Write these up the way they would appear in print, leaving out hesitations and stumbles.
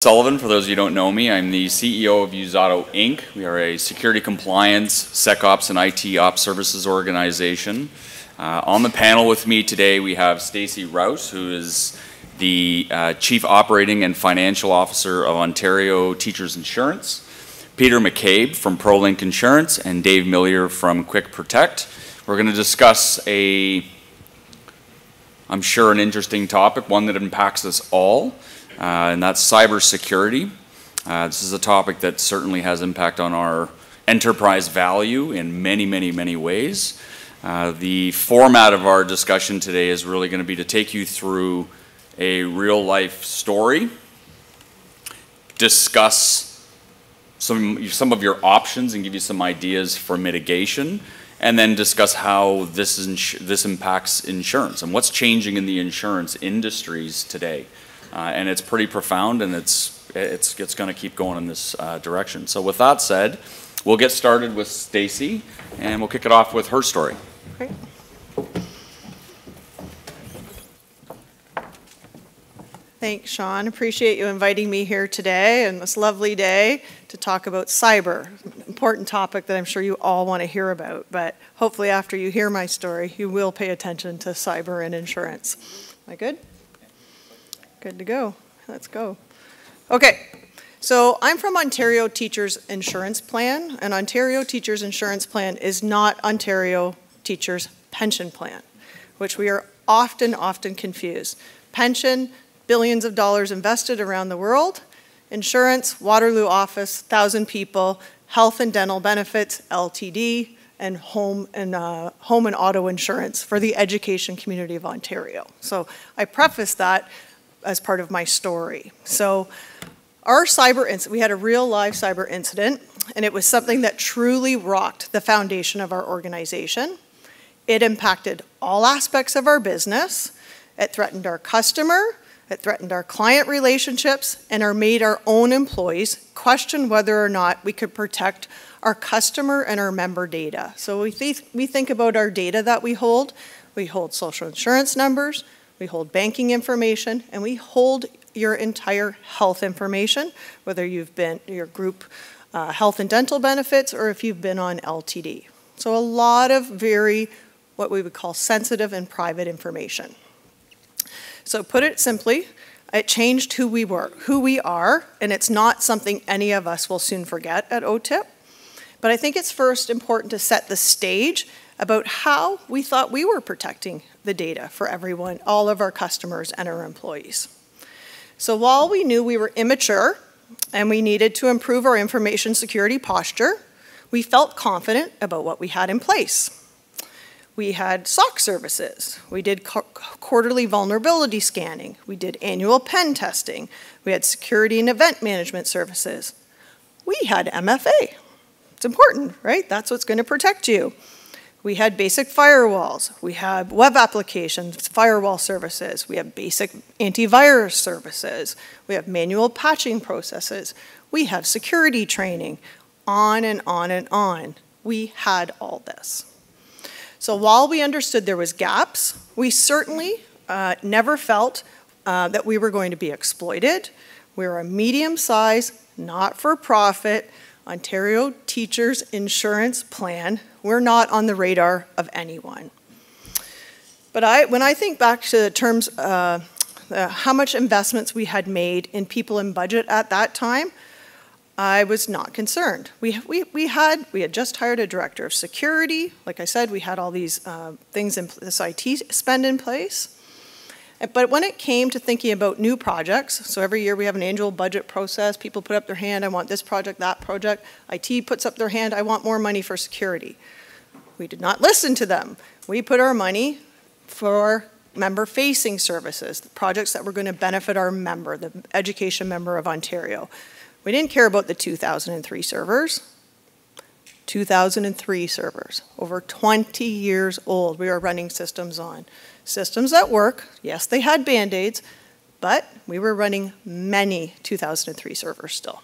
Sullivan, for those of you who don't know me, I'm the CEO of Usato Inc. We are a security compliance, SecOps, and IT Ops services organization. On the panel with me today, we have Stacey Rouse, who is the Chief Operating and Financial Officer of Ontario Teachers Insurance, Peter McCabe from ProLink Insurance, and Dave Millier from Quick Protect. We're going to discuss I'm sure, an interesting topic, one that impacts us all. And that's cybersecurity. This is a topic that certainly has impact on our enterprise value in many ways. The format of our discussion today is really going to be to take you through a real-life story, discuss some of your options and give you some ideas for mitigation, and then discuss how this impacts insurance and what's changing in the insurance industries today. And it's pretty profound, and it's going to keep going in this direction. So with that said, we'll get started with Stacey, and we'll kick it off with her story. Great. Thanks, Sean. Appreciate you inviting me here today and this lovely day to talk about cyber, an important topic that I'm sure you all want to hear about. But hopefully after you hear my story, you will pay attention to cyber and insurance. Am I good? Good to go. Let's go. Okay, so I'm from Ontario Teachers Insurance Plan, and Ontario Teachers Insurance Plan is not Ontario Teachers Pension Plan, which we are often confused. Pension, billions of dollars invested around the world. Insurance, Waterloo office, 1,000 people. Health and dental benefits, LTD, and home and auto insurance for the education community of Ontario. So I preface that as part of my story. So our cyber incident, we had a real live cyber incident, and it was something that truly rocked the foundation of our organization. It impacted all aspects of our business. It threatened our customer, it threatened our client relationships, and made our own employees question whether or not we could protect our customer and our member data. So we think about our data that we hold. We hold social insurance numbers, we hold banking information, and we hold your entire health information, whether you've been your group health and dental benefits or if you've been on LTD. So a lot of what we would call sensitive and private information. So put it simply, it changed who we were, who we are, and it's not something any of us will soon forget at OTIP. But I think it's first important to set the stage about how we thought we were protecting the data for everyone, all of our customers and our employees. So while we knew we were immature and we needed to improve our information security posture, we felt confident about what we had in place. We had SOC services. We did quarterly vulnerability scanning. We did annual pen testing. We had security and event management services. We had MFA. It's important, right? That's what's going to protect you. We had basic firewalls. We had web applications, firewall services. We have basic antivirus services. We have manual patching processes. We have security training, on and on and on. We had all this. So while we understood there was gaps, we certainly never felt that we were going to be exploited. We were a medium-sized, not-for-profit Ontario Teachers Insurance Plan. We're not on the radar of anyone. But when I think back to the terms how much investments we had made in people and budget at that time, I was not concerned. We had just hired a director of security. Like I said, we had all these things in this IT spend in place. But when it came to thinking about new projects, so every year we have an annual budget process, people put up their hand, I want this project, that project. IT puts up their hand, I want more money for security. We did not listen to them. We put our money for member-facing services, the projects that were going to benefit our member, the education member of Ontario. We didn't care about the 2003 servers. 2003 servers, over 20 years old, we were running systems on. Systems that work, yes, they had Band-Aids, but we were running many 2003 servers still.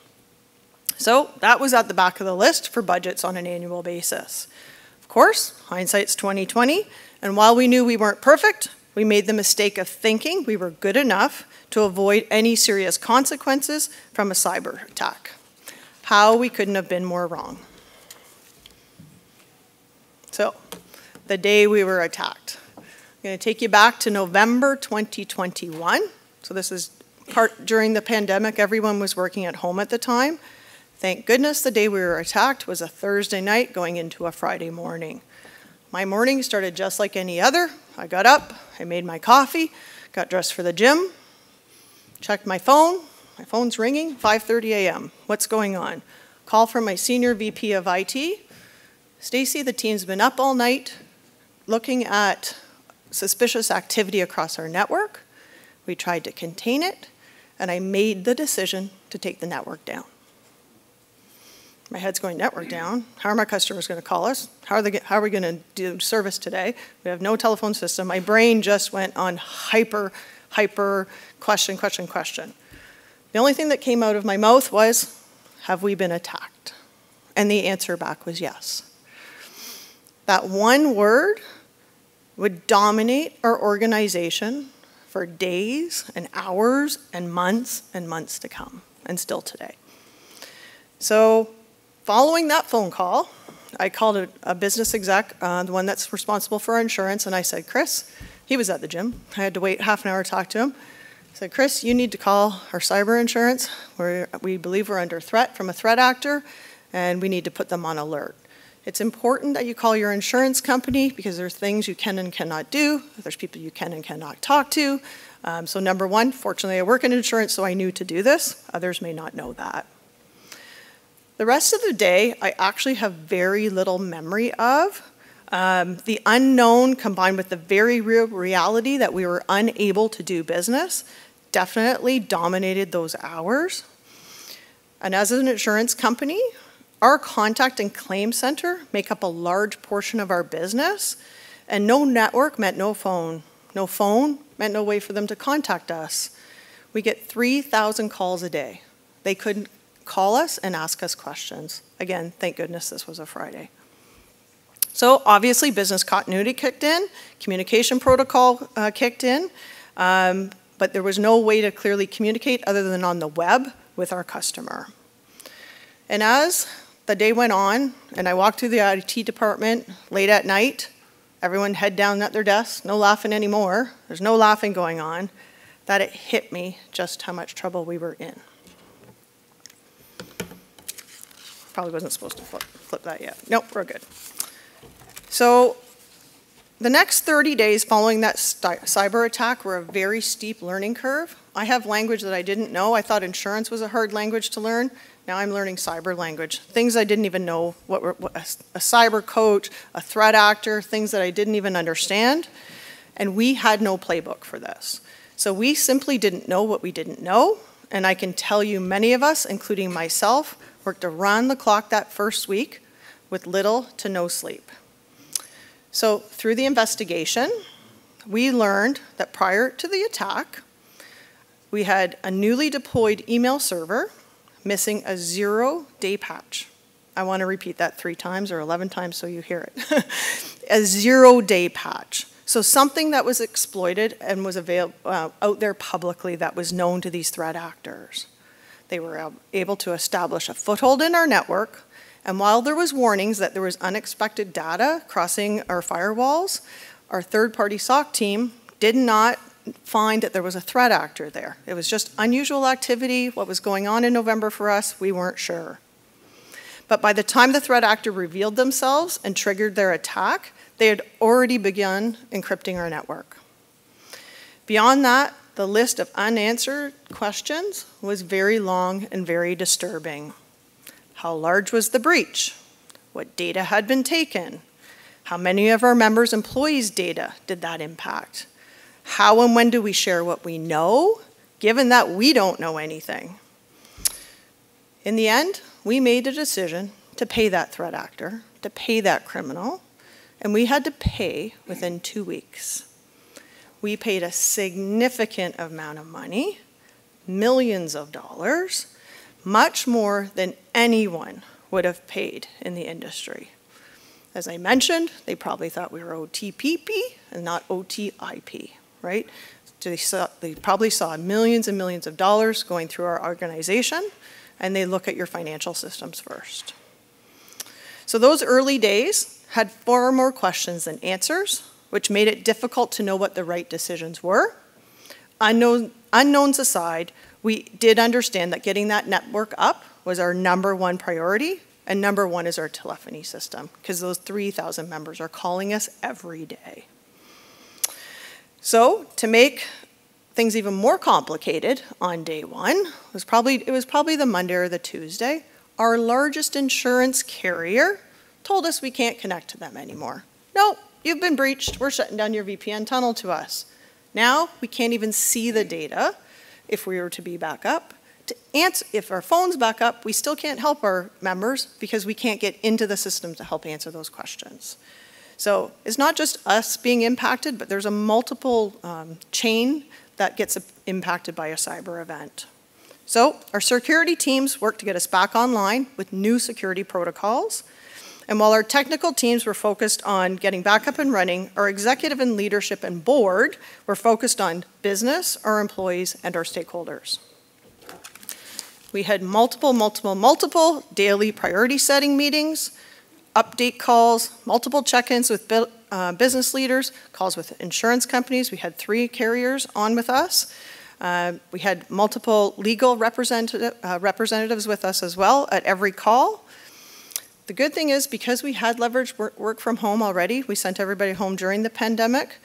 So that was at the back of the list for budgets on an annual basis. Of course, hindsight's 20/20, and while we knew we weren't perfect, We made the mistake of thinking we were good enough to avoid any serious consequences from a cyber attack. How we couldn't have been more wrong. So, the day we were attacked. I'm going to take you back to November 2021. So this is during the pandemic. Everyone was working at home at the time. Thank goodness the day we were attacked was a Thursday night going into a Friday morning. My morning started just like any other. I got up, I made my coffee, got dressed for the gym, checked my phone. My phone's ringing, 5:30 a.m. What's going on? Call from my senior VP of IT. Stacy, the team's been up all night looking at suspicious activity across our network. We tried to contain it, and I made the decision to take the network down. My head's going, network down? How are my customers going to call us? How are we going to do service today? We have no telephone system. My brain just went on hyper question. The only thing that came out of my mouth was, have we been attacked? And the answer back was yes. That one word would dominate our organization for days and hours and months to come, and still today. So following that phone call, I called a business exec, the one that's responsible for our insurance, and I said, Chris, he was at the gym. I had to wait half an hour to talk to him. I said, Chris, you need to call our cyber insurance. We believe we're under threat from a threat actor, and we need to put them on alert. It's important that you call your insurance company because there's things you can and cannot do. There's people you can and cannot talk to. So number one, fortunately I work in insurance, so I knew to do this. Others may not know that. The rest of the day, I actually have very little memory of. The unknown combined with the very real reality that we were unable to do business definitely dominated those hours. And as an insurance company, our contact and claim center make up a large portion of our business, and no network meant no phone. No phone meant no way for them to contact us. We get 3,000 calls a day. They couldn't call us and ask us questions. Again, thank goodness this was a Friday. So obviously business continuity kicked in, communication protocol kicked in, but there was no way to clearly communicate other than on the web with our customer. And as the day went on, and I walked through the IT department late at night, everyone head down at their desks, no laughing anymore, there's no laughing going on, that it hit me just how much trouble we were in. Probably wasn't supposed to flip that yet. Nope, we're good. So the next 30 days following that cyber attack were a very steep learning curve. I have language that I didn't know. I thought insurance was a hard language to learn. Now I'm learning cyber language. Things I didn't even know, what a cyber coach, a threat actor, things that I didn't even understand. And we had no playbook for this. So we simply didn't know what we didn't know. And I can tell you many of us, including myself, worked around the clock that first week with little to no sleep. So through the investigation, we learned that prior to the attack, we had a newly deployed email server missing a 0-day patch. I want to repeat that 3 times or 11 times so you hear it. A 0-day patch. So something that was exploited and was out there publicly that was known to these threat actors. They were able to establish a foothold in our network, and while there was warnings that there was unexpected data crossing our firewalls, our third-party SOC team did not find that there was a threat actor there. It was just unusual activity. What was going on in November for us, we weren't sure. But by the time the threat actor revealed themselves and triggered their attack, they had already begun encrypting our network. Beyond that, the list of unanswered questions was very long and very disturbing. How large was the breach? What data had been taken? How many of our members' employees' data did that impact? How and when do we share what we know, given that we don't know anything? In the end, we made a decision to pay that threat actor, to pay that criminal, and we had to pay within 2 weeks. We paid a significant amount of money, millions of dollars, much more than anyone would have paid in the industry. As I mentioned, they probably thought we were OTPP and not OTIP. right? They probably saw millions and millions of dollars going through our organization, and they look at your financial systems first. So those early days had far more questions than answers, which made it difficult to know what the right decisions were. Unknowns aside, we did understand that getting that network up was our #1 priority, and #1 is our telephony system, because those 3,000 members are calling us every day. So to make things even more complicated on day one, it was probably the Monday or the Tuesday, our largest insurance carrier told us we can't connect to them anymore. No, you've been breached. We're shutting down your VPN tunnel to us. Now we can't even see the data if we were to be back up. If our phone's back up, we still can't help our members because we can't get into the system to help answer those questions. So it's not just us being impacted, but there's a multiple chain that gets impacted by a cyber event. So our security teams worked to get us back online with new security protocols. And while our technical teams were focused on getting back up and running, our executive and leadership and board were focused on business, our employees, and our stakeholders. We had multiple daily priority setting meetings, update calls, multiple check-ins with business leaders, calls with insurance companies. We had 3 carriers on with us. We had multiple legal representatives with us as well at every call. The good thing is, because we had leveraged work from home already, we sent everybody home during the pandemic.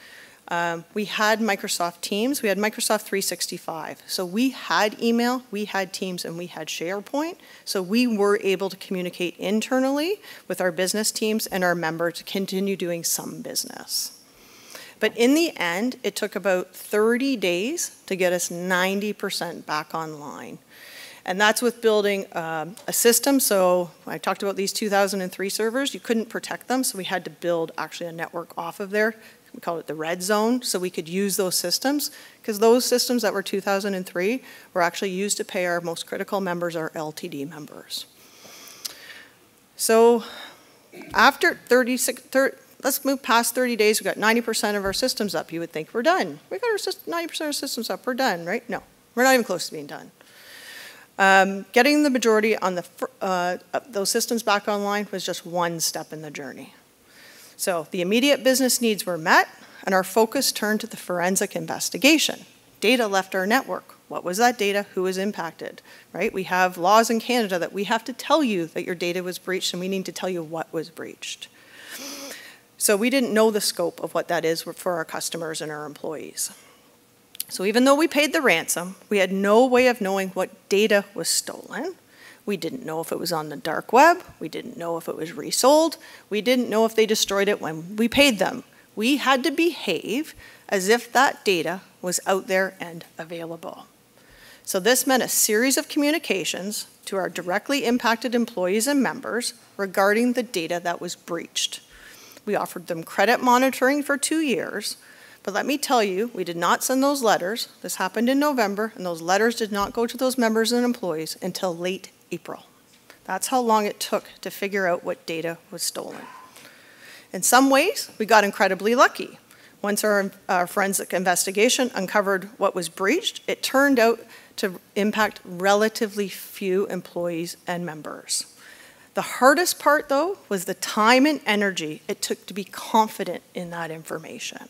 We had Microsoft Teams, we had Microsoft 365. So we had email, we had Teams, and we had SharePoint. So we were able to communicate internally with our business teams and our members to continue doing some business. But in the end, it took about 30 days to get us 90% back online. And that's with building a system. So I talked about these 2003 servers. You couldn't protect them, so we had to build actually a network off of there. We called it the red zone, so we could use those systems, because those systems that were 2003 were actually used to pay our most critical members, our LTD members. So after let's move past 30 days, we got 90% of our systems up. You would think we're done. We got 90% of our systems up, we're done, right? No, we're not even close to being done. Getting the majority on those systems back online was just one step in the journey. So the immediate business needs were met, and our focus turned to the forensic investigation. Data left our network. What was that data? Who was impacted, right? We have laws in Canada that we have to tell you that your data was breached, and we need to tell you what was breached. So we didn't know the scope of what that is for our customers and our employees. So even though we paid the ransom, we had no way of knowing what data was stolen. We didn't know if it was on the dark web. We didn't know if it was resold. We didn't know if they destroyed it when we paid them. We had to behave as if that data was out there and available. So this meant a series of communications to our directly impacted employees and members regarding the data that was breached. We offered them credit monitoring for 2 years, but let me tell you, we did not send those letters. This happened in November, and those letters did not go to those members and employees until late April. That's how long it took to figure out what data was stolen. In some ways, we got incredibly lucky. Once our forensic investigation uncovered what was breached, it turned out to impact relatively few employees and members. The hardest part, though, was the time and energy it took to be confident in that information.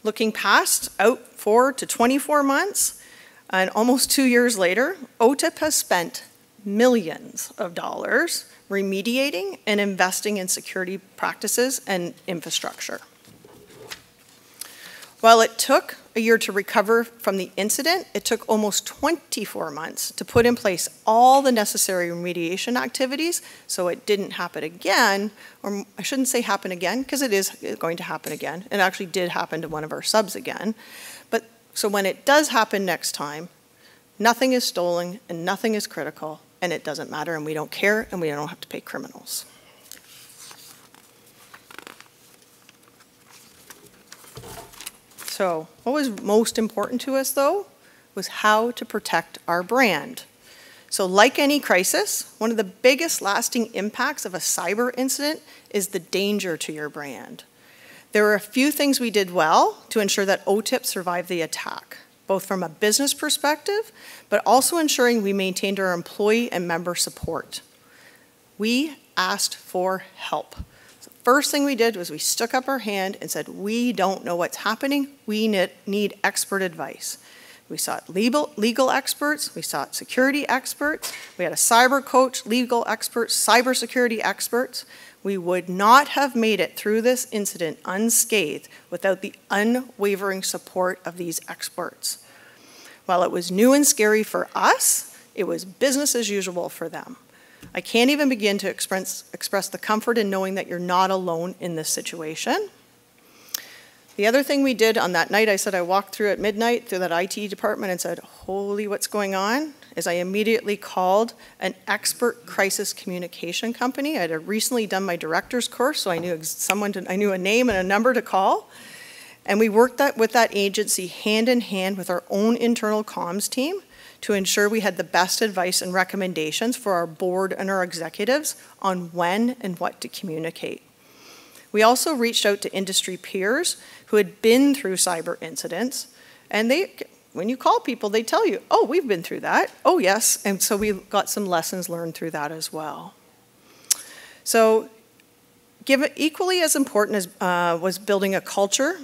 Looking out 4 to 24 months, and almost 2 years later, OTIP has spent millions of dollars remediating and investing in security practices and infrastructure. While it took a year to recover from the incident, it took almost 24 months to put in place all the necessary remediation activities so it didn't happen again, or I shouldn't say happen again, because it is going to happen again. It actually did happen to one of our subs again. But so when it does happen next time, nothing is stolen and nothing is critical, and it doesn't matter, and we don't care, and we don't have to pay criminals. So what was most important to us, though, was how to protect our brand. So like any crisis, one of the biggest lasting impacts of a cyber incident is the danger to your brand. There were a few things we did well to ensure that OTIP survived the attack, both from a business perspective, but also ensuring we maintained our employee and member support. We asked for help. So the first thing we did was we stuck up our hand and said, we don't know what's happening. We need expert advice. We sought legal experts. We sought security experts. We had a cyber coach, legal experts, cybersecurity experts. We would not have made it through this incident unscathed without the unwavering support of these experts. While it was new and scary for us, it was business as usual for them. I can't even begin to express the comfort in knowing that you're not alone in this situation. The other thing we did on that night, I said I walked through at midnight through that IT department and said, holy, what's going on? Is I immediately called an expert crisis communication company. I had recently done my director's course, so I knew I knew a name and a number to call. And we worked with that agency hand in hand with our own internal comms team to ensure we had the best advice and recommendations for our board and our executives on when and what to communicate. We also reached out to industry peers who had been through cyber incidents, and when you call people, they tell you, oh, we've been through that. Oh, yes, and so we got some lessons learned through that as well. So equally as important as was building a culture.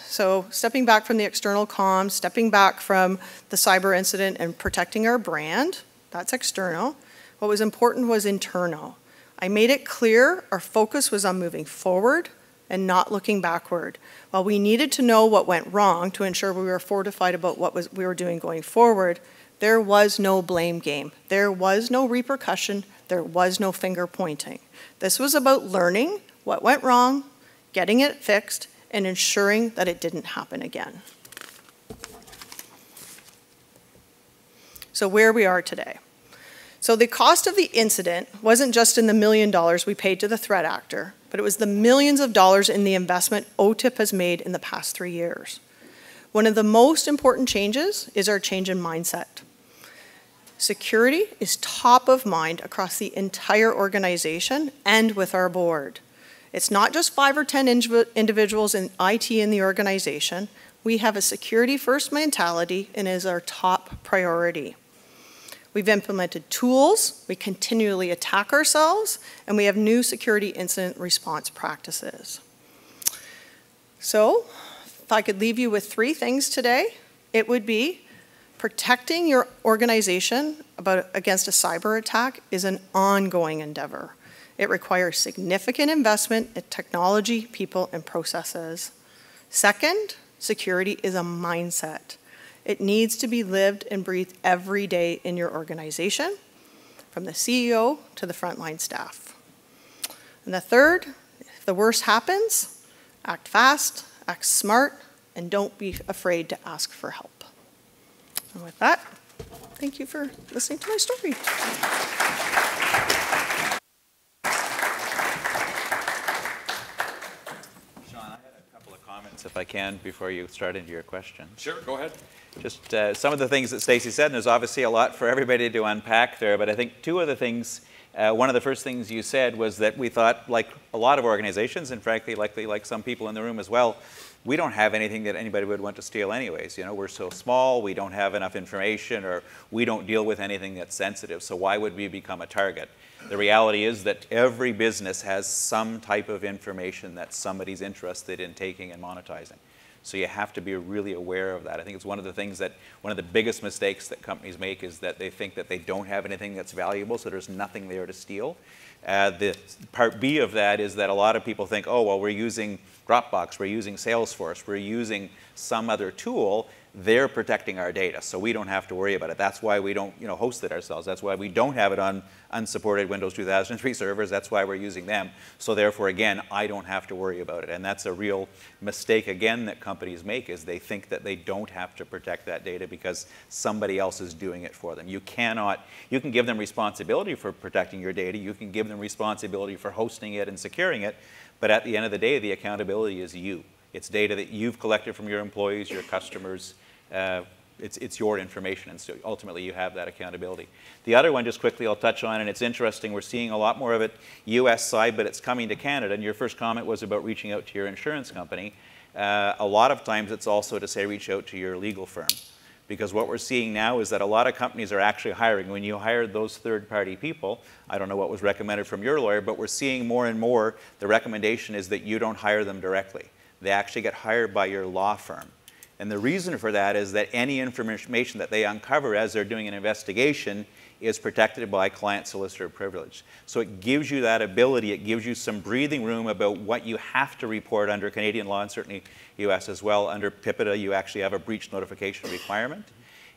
So stepping back from the external comms, stepping back from the cyber incident and protecting our brand, that's external. What was important was internal. I made it clear our focus was on moving forward and not looking backward. While we needed to know what went wrong to ensure we were fortified about what we were doing going forward, there was no blame game. There was no repercussion. There was no finger pointing. This was about learning what went wrong, getting it fixed, and ensuring that it didn't happen again. So where we are today. So the cost of the incident wasn't just in the $1 million we paid to the threat actor, but it was the millions of dollars in the investment OTIP has made in the past 3 years. One of the most important changes is our change in mindset. Security is top of mind across the entire organization and with our board. It's not just 5 or 10 individuals in IT in the organization. We have a security-first mentality and it is our top priority. We've implemented tools, we continually attack ourselves, and we have new security incident response practices. So, if I could leave you with 3 things today, it would be protecting your organization against a cyber attack is an ongoing endeavor. It requires significant investment in technology, people, and processes. Second, security is a mindset. It needs to be lived and breathed every day in your organization, from the CEO to the frontline staff. And the third, if the worst happens, act fast, act smart, and don't be afraid to ask for help. And with that, thank you for listening to my story. If I can, before you start into your question. Sure, go ahead. Just some of the things that Stacey said, and there's obviously a lot for everybody to unpack there, but I think 2 of the things, one of the first things you said was that we thought, like a lot of organizations, and frankly, like some people in the room as well, we don't have anything that anybody would want to steal anyways. You know, we're so small, we don't have enough information, or we don't deal with anything that's sensitive, so why would we become a target? The reality is that every business has some type of information that somebody's interested in taking and monetizing. So you have to be really aware of that. I think it's one of the things that, one of the biggest mistakes that companies make is that they think that they don't have anything that's valuable, so there's nothing there to steal. The part B of that is that a lot of people think, oh, well, we're using Dropbox, we're using Salesforce, we're using some other tool, they're protecting our data, so we don't have to worry about it. That's why we don't, host it ourselves. That's why we don't have it on unsupported Windows 2003 servers. That's why we're using them. So therefore, again, I don't have to worry about it. And that's a real mistake, again, that companies make, is they think that they don't have to protect that data because somebody else is doing it for them. You can give them responsibility for protecting your data. You can give them responsibility for hosting it and securing it. But at the end of the day, the accountability is you. It's data that you've collected from your employees, your customers, it's your information, and so ultimately you have that accountability. The other one, just quickly, I'll touch on, and it's interesting, we're seeing a lot more of it US side, but it's coming to Canada, and your first comment was about reaching out to your insurance company. A lot of times it's also to say reach out to your legal firm. Because what we're seeing now is that a lot of companies are actually hiring. When you hire those third-party people, I don't know what was recommended from your lawyer, but we're seeing more and more the recommendation is that you don't hire them directly. They actually get hired by your law firm. And the reason for that is that any information that they uncover as they're doing an investigation is protected by client solicitor privilege. So it gives you that ability, it gives you some breathing room about what you have to report under Canadian law, and certainly US as well. Under PIPEDA, you actually have a breach notification requirement.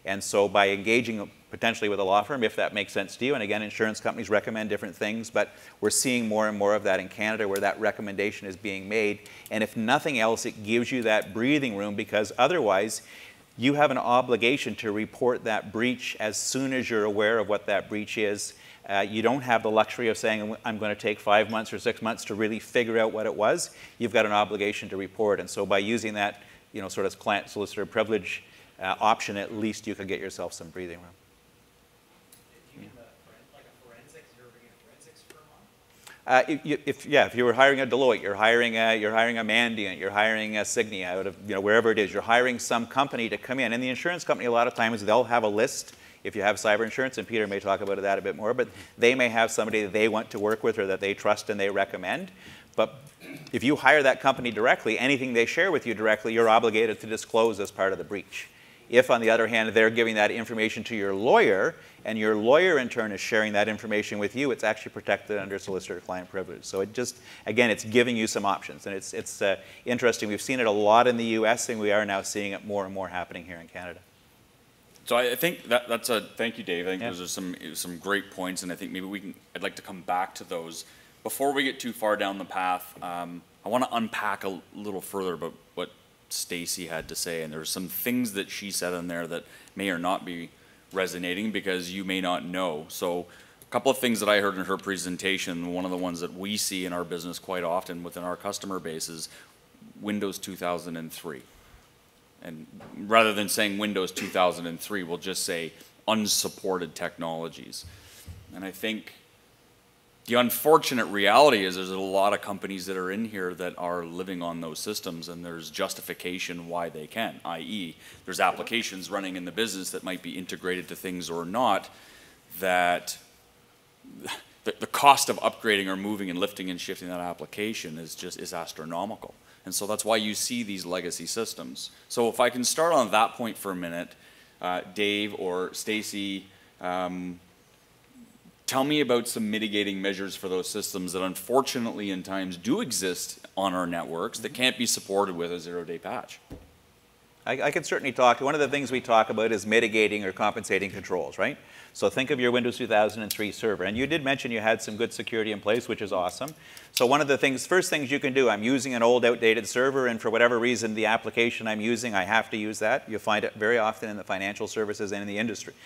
And so by engaging potentially with a law firm, if that makes sense to you, and again, insurance companies recommend different things, but we're seeing more and more of that in Canada where that recommendation is being made. And if nothing else, it gives you that breathing room, because otherwise, you have an obligation to report that breach as soon as you're aware of what that breach is. You don't have the luxury of saying, I'm going to take 5 months or 6 months to really figure out what it was. You've got an obligation to report. And so by using that, sort of client solicitor privilege option, at least you can get yourself some breathing room. Do you mean like a forensics? You're bringing a forensics firm on? If you were hiring a Deloitte, you're hiring a Mandiant, you're hiring a Signia out of wherever it is, you're hiring some company to come in. And the insurance company, a lot of times, they'll have a list. If you have cyber insurance, and Peter may talk about that a bit more, but they may have somebody that they want to work with or that they trust and they recommend. But if you hire that company directly, anything they share with you directly, you're obligated to disclose as part of the breach. If, on the other hand, they're giving that information to your lawyer, and your lawyer in turn is sharing that information with you, it's actually protected under solicitor-client privilege. So it just, again, it's giving you some options. And it's interesting. We've seen it a lot in the US, and we are now seeing it more and more happening here in Canada. So I think that's a, thank you, Dave. I think those are some great points, and I think maybe I'd like to come back to those. Before we get too far down the path, I want to unpack a little further about what Stacey had to say, and there's some things that she said in there that may or not be resonating because you may not know. So a couple of things that I heard in her presentation, one of the ones that we see in our business quite often within our customer base is Windows 2003. And rather than saying Windows 2003, we'll just say unsupported technologies. And I think the unfortunate reality is there's a lot of companies that are in here that are living on those systems, and there's justification why they can, i.e. there's applications running in the business that might be integrated to things or not, that the cost of upgrading or moving and lifting and shifting that application is astronomical. And so that's why you see these legacy systems. So if I can start on that point for a minute, Dave or Stacey, tell me about some mitigating measures for those systems that unfortunately in times do exist on our networks that can't be supported with a zero-day patch. I can certainly talk. One of the things we talk about is mitigating or compensating controls, right? So think of your Windows 2003 server. And you did mention you had some good security in place, which is awesome. So one of the first things you can do, I'm using an old outdated server, and for whatever reason, the application I'm using, I have to use that. You'll find it very often in the financial services and in the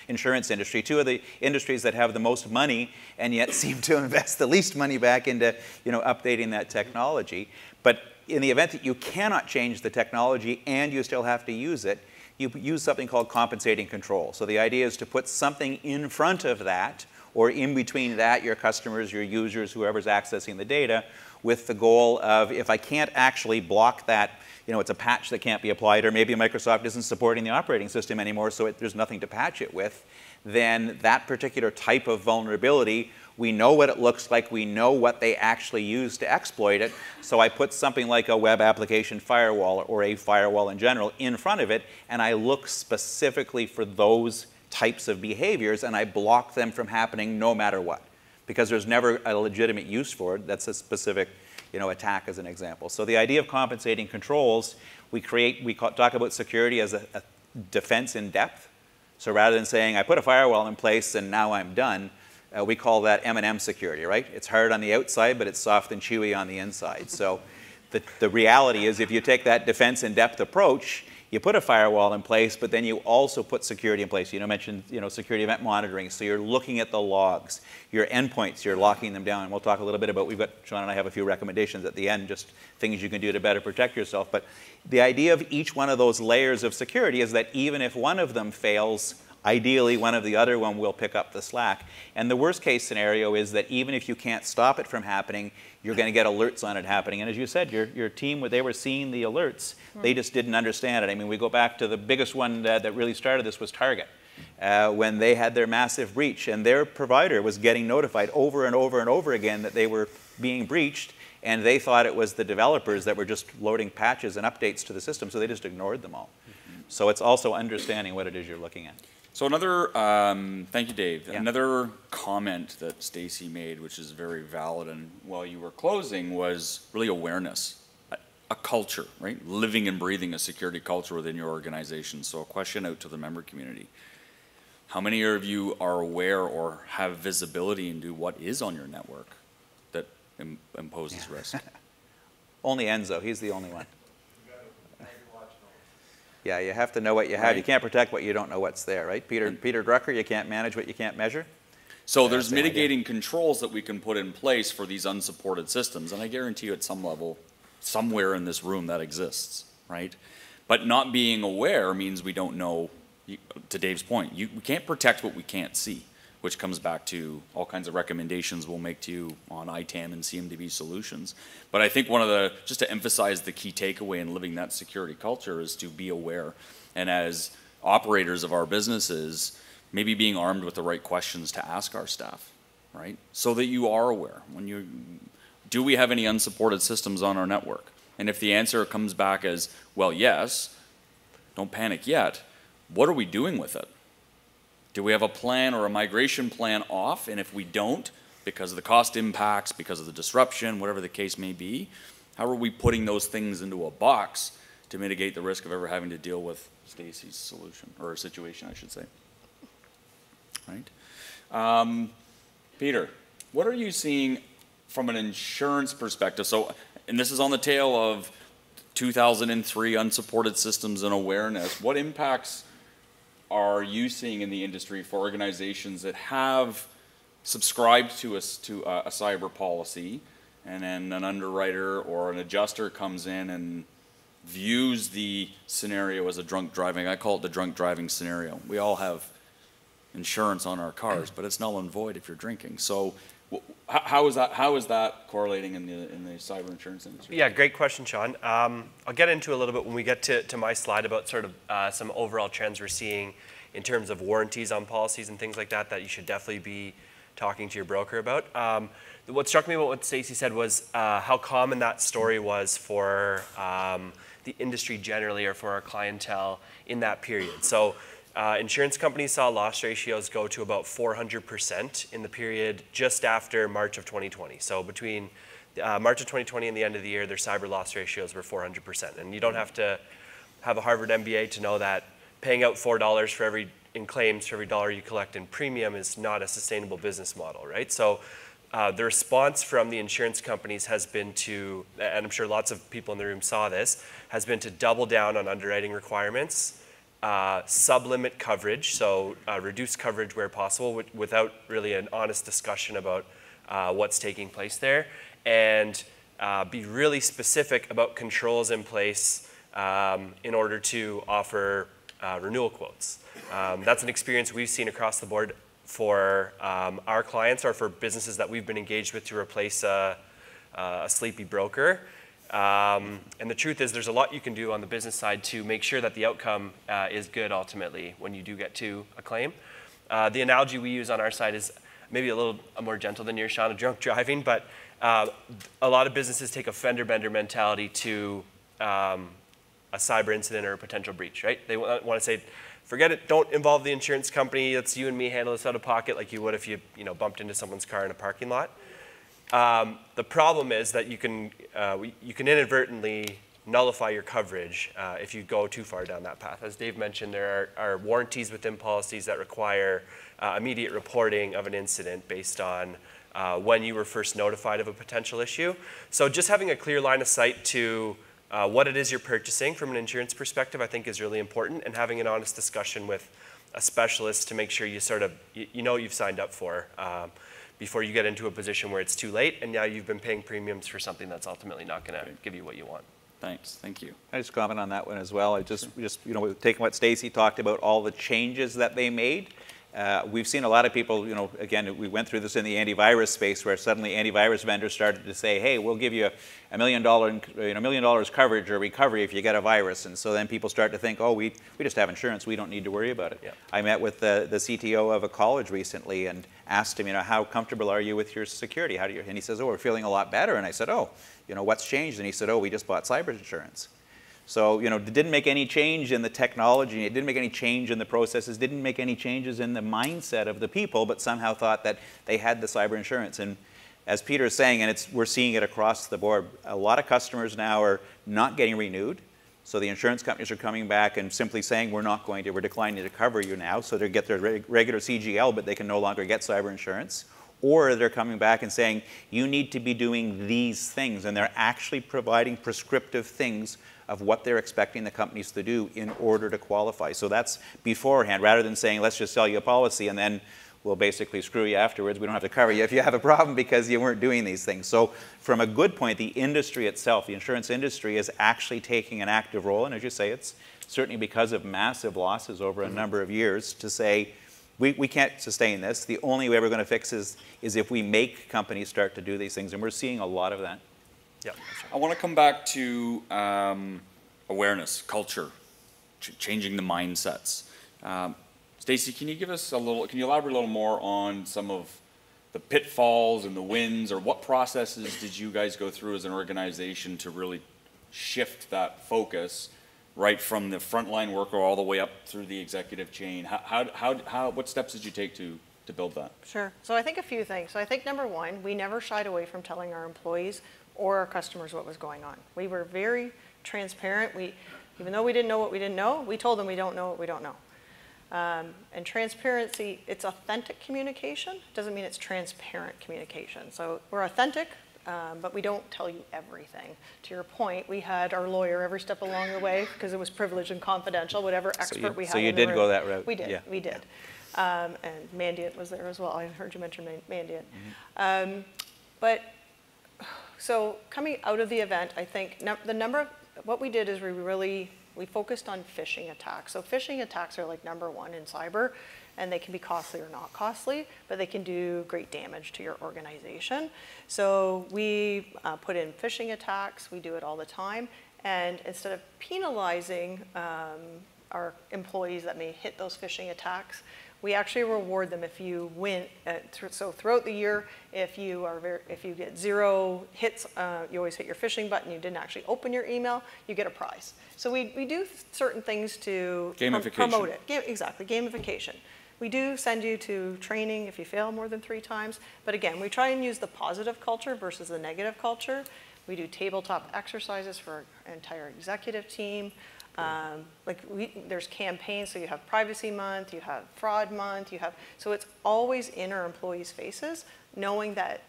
insurance industry, two of the industries that have the most money and yet seem to invest the least money back into updating that technology. But in the event that you cannot change the technology and you still have to use it, you use something called compensating control. So the idea is to put something in front of that, or in between that, your customers, your users, whoever's accessing the data, with the goal of, if I can't actually block that, it's a patch that can't be applied, or maybe Microsoft isn't supporting the operating system anymore, so there's nothing to patch it with, then that particular type of vulnerability, we know what it looks like, we know what they actually use to exploit it, so I put something like a web application firewall or a firewall in general in front of it, and I look specifically for those types of behaviors, and I block them from happening no matter what, because there's never a legitimate use for it. That's a specific attack as an example. So the idea of compensating controls, we talk about security as a defense in depth. So rather than saying, I put a firewall in place and now I'm done, we call that M&M security, right? It's hard on the outside, but it's soft and chewy on the inside. So the reality is, if you take that defense in depth approach, you put a firewall in place, but then you also put security in place. You mentioned security event monitoring, so you're looking at the logs. Your endpoints, you're locking them down. We'll talk a little bit about, Sean and I have a few recommendations at the end, just things you can do to better protect yourself. But the idea of each one of those layers of security is that even if one of them fails, ideally one of the other one will pick up the slack. And the worst case scenario is that even if you can't stop it from happening, you're going to get alerts on it happening. And as you said, your team, they were seeing the alerts. They just didn't understand it. I mean, we go back to the biggest one that really started this was Target. When they had their massive breach, and their provider was getting notified over and over and over again that they were being breached, and they thought it was the developers that were just loading patches and updates to the system, so they just ignored them all. So it's also understanding what it is you're looking at. So another, thank you, Dave. Yeah. Another comment that Stacy made, which is very valid, and while you were closing, was really awareness, a culture, right? Living and breathing a security culture within your organization. So a question out to the member community. How many of you are aware or have visibility into what is on your network that imposes risk? Only Enzo, he's the only one. Yeah, you have to know what you have. Right. You can't protect what you don't know what's there, right? Peter Drucker, you can't manage what you can't measure. So there's mitigating controls that we can put in place for these unsupported systems, and I guarantee you at some level, somewhere in this room that exists, right? But not being aware means we don't know, to Dave's point, we can't protect what we can't see, which comes back to all kinds of recommendations we'll make to you on ITAM and CMDB solutions. But I think just to emphasize the key takeaway in living that security culture is to be aware. And as operators of our businesses, maybe being armed with the right questions to ask our staff, right? So that you are aware. Do we have any unsupported systems on our network? And if the answer comes back as, well, yes, don't panic yet, what are we doing with it? Do we have a plan or a migration plan off? And if we don't, because of the cost impacts, because of the disruption, whatever the case may be, how are we putting those things into a box to mitigate the risk of ever having to deal with Stacy's solution, or situation, I should say? Right? Peter, what are you seeing from an insurance perspective? So, and this is on the tail of 2003 unsupported systems and awareness. What impacts are you seeing in the industry for organizations that have subscribed to a cyber policy, and then an underwriter or an adjuster comes in and views the scenario as a drunk driving? I call it the drunk driving scenario. We all have insurance on our cars, but it's null and void if you're drinking. So how is that correlating in the cyber insurance industry? Yeah, great question, Sean. I'll get into a little bit when we get to my slide about sort of some overall trends we're seeing in terms of warranties on policies and things like that you should definitely be talking to your broker about. What struck me about what Stacy said was how common that story was for the industry generally, or for our clientele in that period. So insurance companies saw loss ratios go to about 400% in the period just after March of 2020. So between March of 2020 and the end of the year, their cyber loss ratios were 400%. And you don't have to have a Harvard MBA to know that paying out $4 in claims for every dollar you collect in premium is not a sustainable business model, right? So the response from the insurance companies has been to, and I'm sure lots of people in the room saw this, has been to double down on underwriting requirements, sublimit coverage, so reduce coverage where possible without really an honest discussion about what's taking place there, and be really specific about controls in place in order to offer renewal quotes. That's an experience we've seen across the board for our clients, or for businesses that we've been engaged with to replace a sleepy broker. And the truth is, there's a lot you can do on the business side to make sure that the outcome is good ultimately when you do get to a claim. The analogy we use on our side is maybe a little more gentle than yours, Sean, of drunk driving, but a lot of businesses take a fender bender mentality to a cyber incident or a potential breach, right? They want to say, forget it, don't involve the insurance company, let's you and me handle this out of pocket like you would if you bumped into someone's car in a parking lot. The problem is that you can inadvertently nullify your coverage if you go too far down that path. As Dave mentioned, there are warranties within policies that require immediate reporting of an incident based on when you were first notified of a potential issue. So just having a clear line of sight to what it is you're purchasing from an insurance perspective, I think is really important, and having an honest discussion with a specialist to make sure you sort of, you know what you've signed up for before you get into a position where it's too late and now you've been paying premiums for something that's ultimately not going to give you what you want. Thanks. Thank you. I just comment on that one as well. I just you know, taking what Stacey talked about, all the changes that they made. We've seen a lot of people, you know, again, we went through this in the antivirus space where suddenly antivirus vendors started to say, hey, we'll give you $1 million, $1 million coverage or recovery if you get a virus. And so then people start to think, oh, we just have insurance, we don't need to worry about it. Yeah. I met with the CTO of a college recently and asked him, you know, how comfortable are you with your security? How do you, and he says, oh, we're feeling a lot better. And I said, oh, you know, what's changed? And he said, oh, we just bought cyber insurance. So, you know, it didn't make any change in the technology, it didn't make any change in the processes, didn't make any changes in the mindset of the people, but somehow thought that they had the cyber insurance. And as Peter is saying, and we're seeing it across the board, a lot of customers now are not getting renewed. So the insurance companies are coming back and simply saying, we're declining to cover you now. So they get their regular CGL, but they can no longer get cyber insurance. Or they're coming back and saying, you need to be doing these things. And they're actually providing prescriptive things of what they're expecting the companies to do in order to qualify. So that's beforehand, rather than saying, let's just sell you a policy and then we'll basically screw you afterwards. We don't have to cover you if you have a problem because you weren't doing these things. So from a good point, the industry itself, the insurance industry, is actually taking an active role. And as you say, it's certainly because of massive losses over a number of years to say, we can't sustain this. The only way we're going to fix this is if we make companies start to do these things. And we're seeing a lot of that. Yeah. I want to come back to awareness, culture, changing the mindsets. Stacey, can you give us can you elaborate a little more on some of the pitfalls and the wins, or what processes did you guys go through as an organization to really shift that focus right from the frontline worker all the way up through the executive chain? What steps did you take to build that? Sure. So I think a few things. So I think number one, we never shied away from telling our employees or our customers what was going on. We were very transparent. Even though we didn't know what we didn't know, we told them we don't know what we don't know. And transparency, it's authentic communication. Doesn't mean it's transparent communication. So we're authentic, but we don't tell you everything. To your point, we had our lawyer every step along the way because it was privileged and confidential, whatever expert we had. So you did go that route? We did, we did. And Mandiant was there as well. I heard you mention Mandiant. Mm-hmm. So coming out of the event, I think what we did is we focused on phishing attacks. So phishing attacks are like number one in cyber, and they can be costly or not costly, but they can do great damage to your organization. So we put in phishing attacks. We do it all the time. And instead of penalizing our employees that may hit those phishing attacks, we actually reward them if you win. So throughout the year, if you get 0 hits, you always hit your phishing button, you didn't actually open your email, you get a prize. So we do certain things to promote it. Exactly, gamification. We do send you to training if you fail more than 3 times. But again, we try and use the positive culture versus the negative culture. We do tabletop exercises for our entire executive team. There's campaigns, so you have Privacy Month, you have Fraud Month, so it's always in our employees' faces, knowing that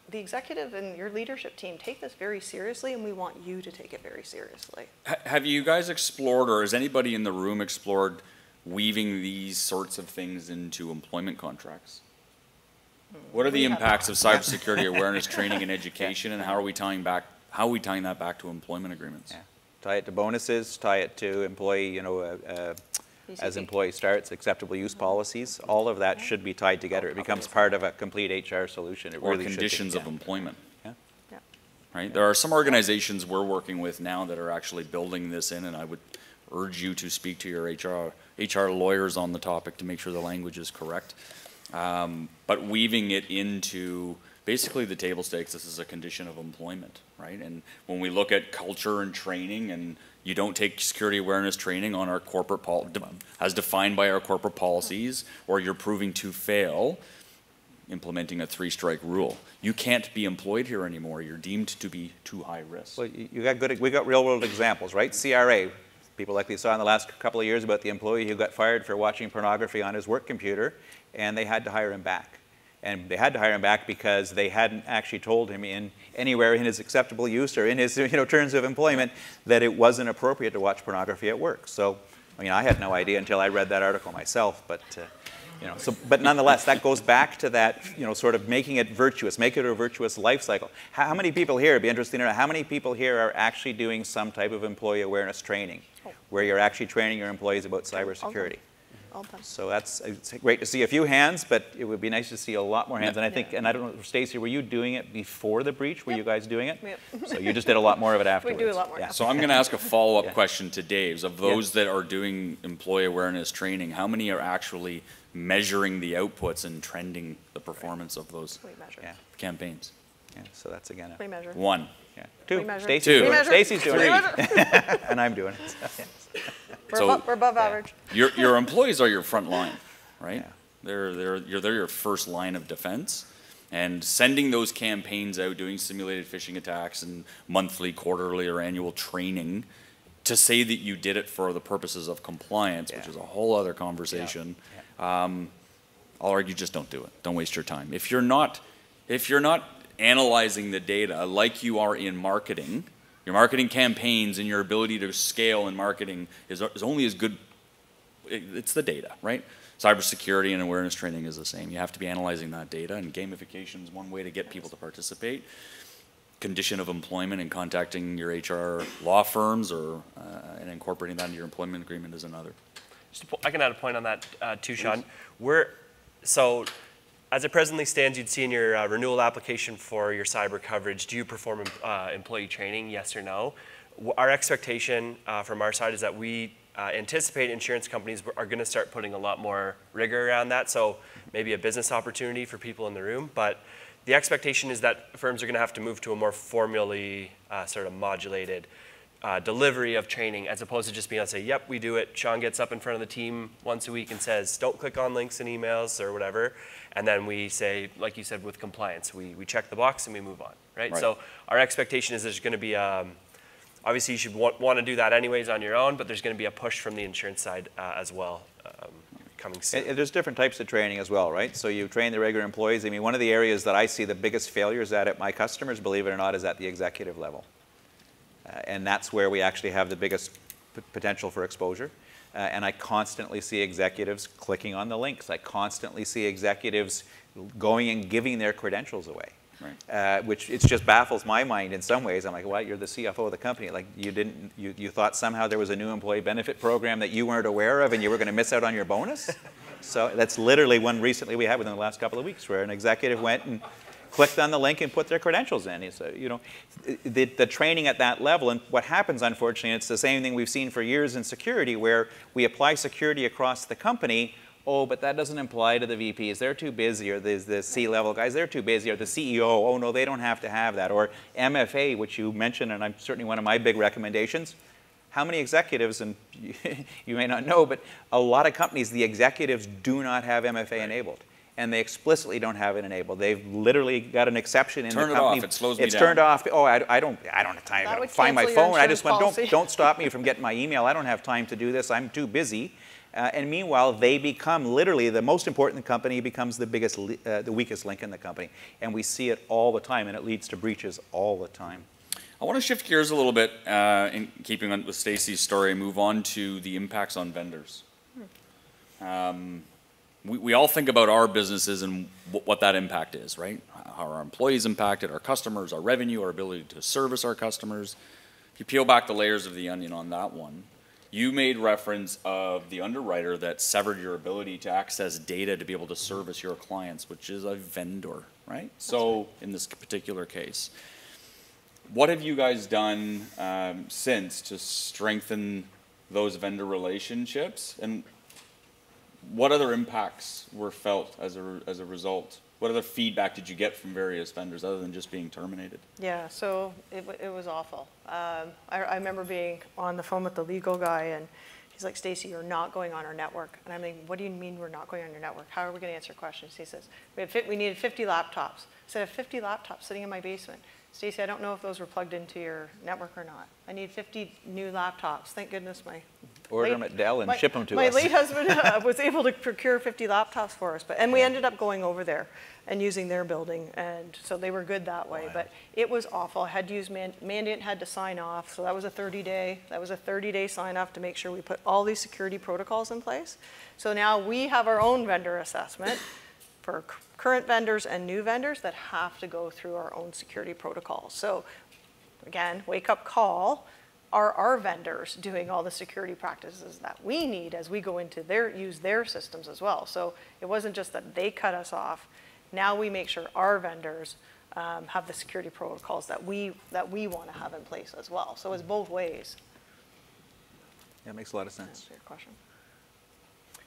the executive and your leadership team take this very seriously, and we want you to take it very seriously. Have you guys explored, or has anybody in the room explored weaving these sorts of things into employment contracts? What are the impacts of cybersecurity awareness training and education, and how are we tying that back to employment agreements? Yeah. Tie it to bonuses, tie it to employee, as employee starts, acceptable use policies. All of that should be tied together. It becomes part of a complete HR solution. It really conditions of employment. Yeah. Yeah. Right? There are some organizations we're working with now that are actually building this in, and I would urge you to speak to your HR lawyers on the topic to make sure the language is correct. But weaving it into basically the table stakes, this is a condition of employment, right? And when we look at culture and training, and you don't take security awareness training on our corporate as defined by our corporate policies, or you're proving to fail implementing a 3-strike rule, you can't be employed here anymore. You're deemed to be too high risk. Well, we got real world examples, right? CRA, people like we saw in the last couple of years about the employee who got fired for watching pornography on his work computer, and they had to hire him back. And they had to hire him back because they hadn't actually told him anywhere in his acceptable use or in his terms of employment that it wasn't appropriate to watch pornography at work. So, I mean, I had no idea until I read that article myself. But but nonetheless, that goes back to that, sort of making it virtuous, make it a virtuous life cycle. How many people here, it'd be interesting to know, how many people here are actually doing some type of employee awareness training, where you're actually training your employees about cybersecurity? So it's great to see a few hands, but it would be nice to see a lot more hands. And I think, and I don't know, Stacey, were you doing it before the breach? Were you guys doing it? Yep. So you just did a lot more of it afterwards. We do a lot more. Yeah. So I'm going to ask a follow-up question to Dave's. Of those that are doing employee awareness training, how many are actually measuring the outputs and trending the performance of those campaigns? Yeah, so that's again We measure. One. Yeah. Two. Stacey's doing it. Three. Stacey's doing it. And I'm doing it. We're above average. Your employees are your front line, right? Yeah. They're your first line of defense. And sending those campaigns out, doing simulated phishing attacks and monthly, quarterly, or annual training to say that you did it for the purposes of compliance, which is a whole other conversation. I'll argue just don't do it. Don't waste your time. If you're not analyzing the data like you are in marketing, your marketing campaigns and your ability to scale in marketing is only as good. It's the data, right? Cybersecurity and awareness training is the same. You have to be analyzing that data, and gamification is one way to get people to participate. Condition of employment and contacting your HR law firms and incorporating that into your employment agreement is another. I can add a point on that too, Sean. So as it presently stands, you'd see in your renewal application for your cyber coverage, do you perform employee training, yes or no? Our expectation from our side is that we anticipate insurance companies are going to start putting a lot more rigor around that, so maybe a business opportunity for people in the room. But the expectation is that firms are going to have to move to a more formally sort of modulated delivery of training, as opposed to just being able to say, yep, we do it. Sean gets up in front of the team once a week and says, don't click on links in emails or whatever. And then we say, like you said, with compliance, we check the box and we move on, right? So our expectation is there's going to be, obviously you should want to do that anyways on your own, but there's going to be a push from the insurance side as well coming soon. And there's different types of training as well, right? So you train the regular employees. I mean, one of the areas that I see the biggest failures at my customers, believe it or not, is at the executive level. And that's where we actually have the biggest potential for exposure. And I constantly see executives clicking on the links. I constantly see executives going and giving their credentials away, which it just baffles my mind in some ways. I'm like, well, you're the CFO of the company. Like, you thought somehow there was a new employee benefit program that you weren't aware of and you were going to miss out on your bonus? So that's literally one recently we had within the last couple of weeks where an executive went and clicked on the link and put their credentials in. So, the training at that level, and what happens, unfortunately, it's the same thing we've seen for years in security, where we apply security across the company. Oh, but that doesn't apply to the VPs. They're too busy, or the C-level guys, they're too busy, or the CEO, oh no, they don't have to have that. Or MFA, which you mentioned, and I'm certainly one of my big recommendations. How many executives, and you may not know, but a lot of companies, the executives do not have MFA enabled. And they explicitly don't have it enabled. They've literally got an exception in the company. Turn it off. It slows me down. It's turned off. Oh, I don't have time to find my phone. I just went, don't stop me from getting my email. I don't have time to do this. I'm too busy. And meanwhile, they become literally the most important company becomes the weakest link in the company. And we see it all the time, and it leads to breaches all the time. I want to shift gears a little bit in keeping on with Stacey's story and move on to the impacts on vendors. We all think about our businesses and what that impact is, right? How our employees impacted, our customers, our revenue, our ability to service our customers. If you peel back the layers of the onion on that one, you made reference of the underwriter that severed your ability to access data to be able to service your clients, which is a vendor, right? So in this particular case, what have you guys done since to strengthen those vendor relationships? And what other impacts were felt as a result? What other feedback did you get from various vendors other than just being terminated? Yeah, so it was awful. I remember being on the phone with the legal guy, and he's like, Stacey, you're not going on our network. And I'm like, what do you mean we're not going on your network? How are we going to answer questions? He says, we needed 50 laptops. I said, I have 50 laptops sitting in my basement. Stacey, I don't know if those were plugged into your network or not. I need 50 new laptops. Thank goodness my Order them at Dell and ship them to my us. late husband was able to procure 50 laptops for us, and we ended up going over there and using their building, and so they were good that way. But it was awful. I had to use Mandiant had to sign off, so that was a 30-day sign off to make sure we put all these security protocols in place. So now we have our own vendor assessment for current vendors and new vendors that have to go through our own security protocols. So again, wake up call. Are our vendors doing all the security practices that we need as we go into use their systems as well? So it wasn't just that they cut us off. Now we make sure our vendors have the security protocols that we want to have in place as well. So it's both ways. Yeah, it makes a lot of sense. Answer your question.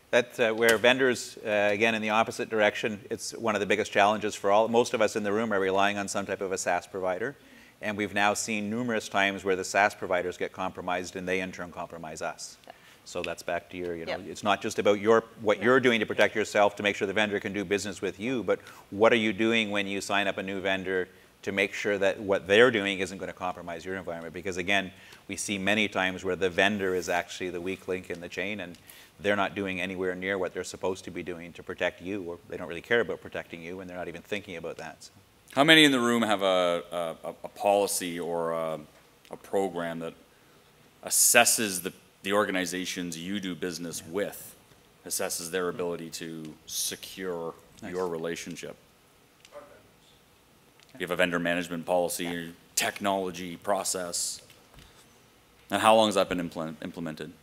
That's where vendors, again, in the opposite direction, it's one of the biggest challenges for most of us in the room are relying on some type of a SaaS provider. And we've now seen numerous times where the SaaS providers get compromised and they in turn compromise us. Yeah. So that's back to your, it's not just about what you're doing to protect yourself to make sure the vendor can do business with you, but what are you doing when you sign up a new vendor to make sure that what they're doing isn't going to compromise your environment? Because again, we see many times where the vendor is actually the weak link in the chain and they're not doing anywhere near what they're supposed to be doing to protect you, or they don't really care about protecting you and they're not even thinking about that. So. How many in the room have a policy or a program that assesses the organizations you do business with, assesses their ability to secure your relationship? You have a vendor management policy, technology process. And how long has that been implemented?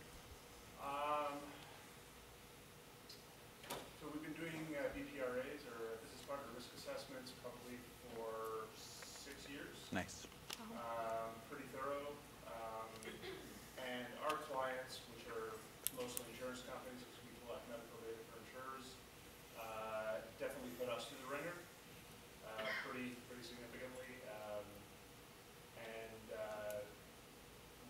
So we've been doing BPRAs, or business partner risk assessments, probably for 6 years. Nice. Pretty thorough. And our clients, which are mostly insurance companies, because we collect medical data for insurers, definitely put us through the ringer pretty significantly.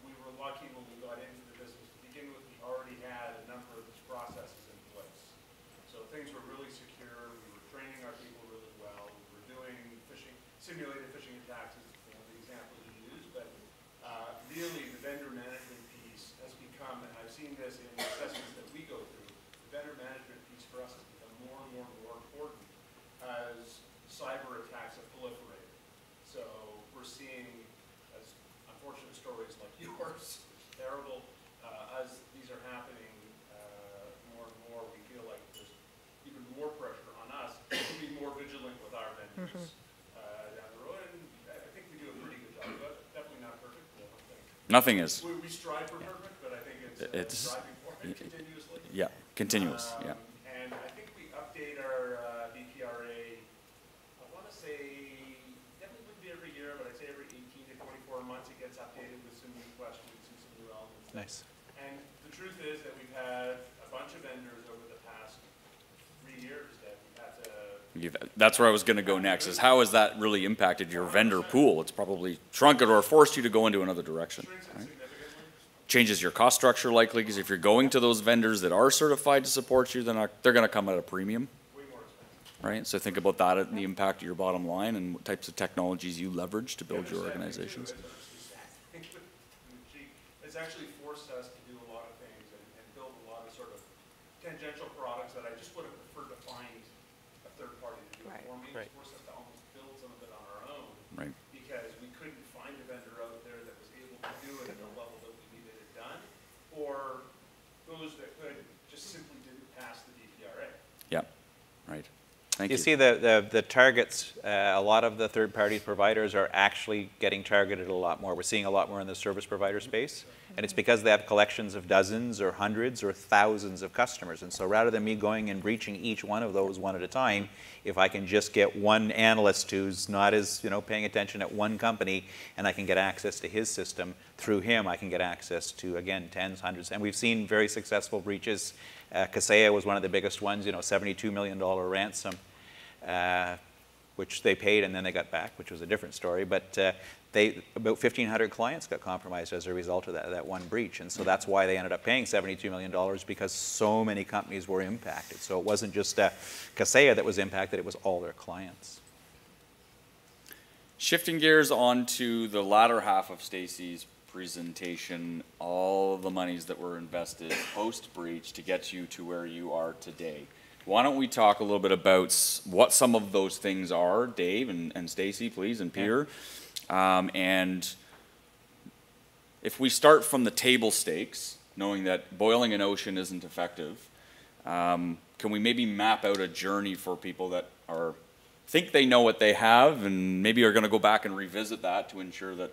We were lucky when we got into the business to begin with. We already had a number of these processes in place. So things were really secure. We were training our people really well. We were doing simulated phishing attacks is the example you use. But really, the vendor management piece has become, and I've seen this in assessments that we go through, the vendor management piece for us has become more and more important as cyber attacks have proliferated. So we're seeing, as unfortunate stories like yours, terrible, as these are happening more and more, we feel like there's even more pressure on us to be more vigilant with our vendors down the road. And I think we do a pretty good job of it. Definitely not perfect. I don't think. Nothing is. We strive for perfect, but I think it's striving for it continuously. Yeah, continuous. Yeah. And I think we update our BPRA, I want to say, definitely wouldn't be every year, but I'd say every 18 to 24 months it gets updated with some new questions and some new elements. Nice. And the truth is that we've had a bunch of vendors over the past 3 years that we've had to... That's where I was going to go next, is how has that really impacted your vendor pool? It's probably shrunk it or forced you to go into another direction. Right? Changes your cost structure likely, because if you're going to those vendors that are certified to support you, then they're going to come at a premium. Way more expensive. Right? So think about that and the impact of your bottom line and what types of technologies you leverage to build your organizations. It's actually forced us to do a lot of things and build a lot of sort of tangential products that I just would have preferred to find a third party to do it for me. It's forced us to almost build some of it on our own. Right. Because we couldn't find a vendor out there that was able to do it at the level that we needed it done, or those that could just simply didn't pass the DPRA. Yeah, right. Thank You you. see the targets, a lot of the third-party providers are actually getting targeted a lot more. We're seeing a lot more in the service provider space, and it's because they have collections of dozens or hundreds or thousands of customers. And so rather than me going and reaching each one of those one at a time, if I can just get one analyst who's not as, paying attention at one company, and I can get access to his system, through him I can get access to, again, tens, hundreds. And we've seen very successful breaches. Kaseya was one of the biggest ones, $72 million ransom. Which they paid and then they got back, which was a different story. But about 1,500 clients got compromised as a result of that one breach. And so that's why they ended up paying $72 million, because so many companies were impacted. So it wasn't just Kaseya that was impacted, it was all their clients. Shifting gears onto the latter half of Stacy's presentation all the monies that were invested post-breach to get you to where you are today. Why don't we talk a little bit about what some of those things are, Dave and Stacy, please, and Peter. And if we start from the table stakes, knowing that boiling an ocean isn't effective, can we maybe map out a journey for people that think they know what they have and maybe are going to go back and revisit that to ensure that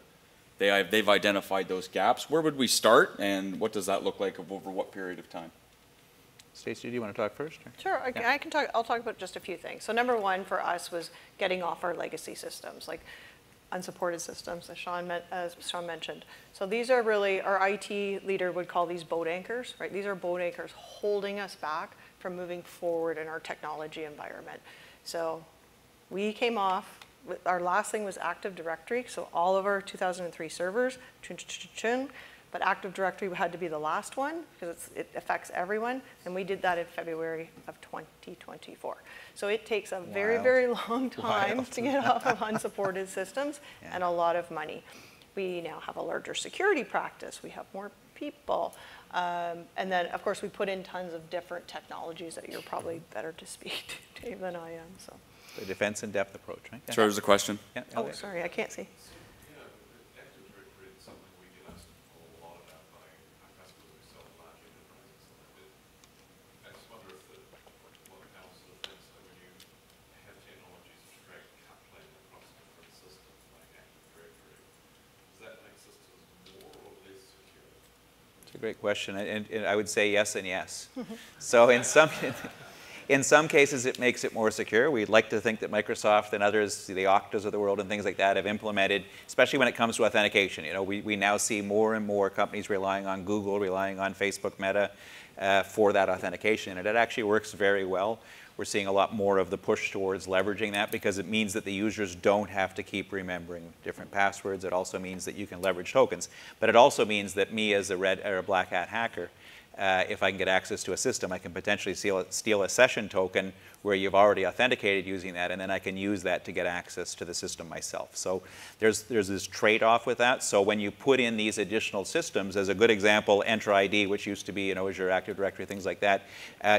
they've identified those gaps? Where would we start, and what does that look like over what period of time? Stacey, do you want to talk first? Or? Sure, I can talk. I'll talk about just a few things. So number one for us was getting off our legacy systems, like unsupported systems, as Sean mentioned. So these are really, our IT leader would call these boat anchors, right? These are boat anchors holding us back from moving forward in our technology environment. So we came off, our last thing was Active Directory, so all of our 2003 servers, but Active Directory had to be the last one because it affects everyone, and we did that in February of 2024. So it takes a very, very long time to get off of unsupported systems and a lot of money. We now have a larger security practice. We have more people. And then, of course, we put in tons of different technologies that you're probably better to speak to, Dave, than I am. So. The defense in depth approach, right? So there's a question. Yeah. Oh, sorry, I can't see. A great question, and I would say yes and yes. So in some cases it makes it more secure. We'd like to think that Microsoft and others, the Oktas of the world and things like that, have implemented, especially when it comes to authentication. You know, we now see more and more companies relying on Google, relying on Facebook Meta for that authentication, and it actually works very well. We're seeing a lot more of the push towards leveraging that because it means that the users don't have to keep remembering different passwords. It also means that you can leverage tokens. But it also means that me as a red or a black hat hacker, if I can get access to a system, I can potentially steal a session token where you've already authenticated using that, and then I can use that to get access to the system myself. So there's this trade-off with that. So when you put in these additional systems, as a good example, Entra ID, which used to be, Azure Active Directory, things like that,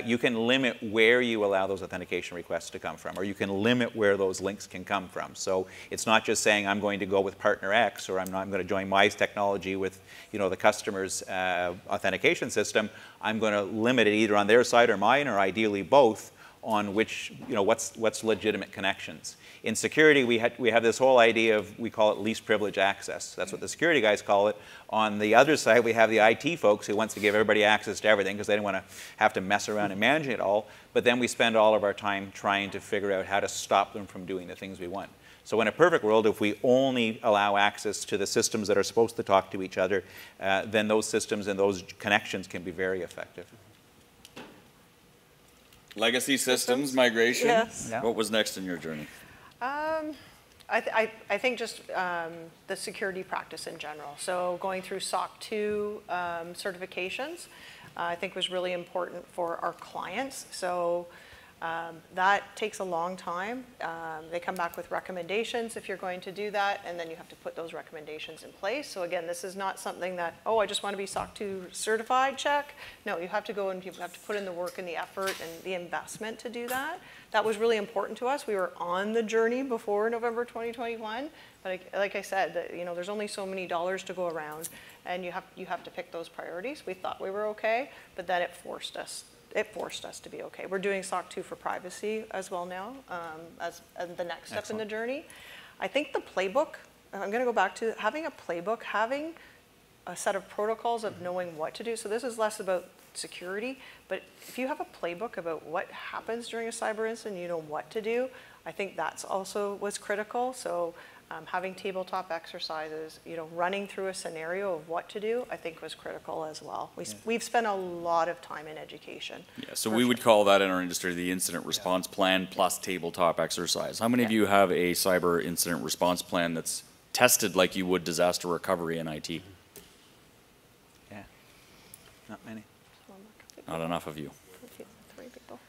you can limit where you allow those authentication requests to come from, or you can limit where those links can come from. So it's not just saying I'm going to go with partner X, or I'm going to join my technology with, the customer's authentication system. I'm going to limit it either on their side or mine, or ideally both, on which, what's legitimate connections. In security, we have this whole idea of, we call it least privilege access. That's what the security guys call it. On the other side, we have the IT folks who wants to give everybody access to everything because they don't want to have to mess around and manage it all. But then we spend all of our time trying to figure out how to stop them from doing the things we want. So in a perfect world, if we only allow access to the systems that are supposed to talk to each other, then those systems and those connections can be very effective. Legacy systems migration. Yes. What was next in your journey? I think just the security practice in general. So going through SOC 2 certifications, I think was really important for our clients. So that takes a long time. They come back with recommendations if you're going to do that, and then you have to put those recommendations in place. So again, this is not something that, I just want to be SOC 2 certified, check. No, you have to go and you have to put in the work and the effort and the investment to do that. That was really important to us. We were on the journey before November 2021, but like I said, there's only so many dollars to go around, and you have to pick those priorities. We thought we were okay, but then it forced us to be okay. We're doing SOC 2 for privacy as well now, as the next step in the journey. I think the playbook, I'm going to go back to having a playbook, having a set of protocols of knowing what to do. So this is less about security, but if you have a playbook about what happens during a cyber incident, you know what to do, I think that's also was critical. So having tabletop exercises, running through a scenario of what to do, I think was critical as well. We've spent a lot of time in education. Yeah, so we would call that in our industry the incident response plan plus tabletop exercise. How many of you have a cyber incident response plan that's tested like you would disaster recovery in IT? Yeah, not many. Not enough of you. 3 people.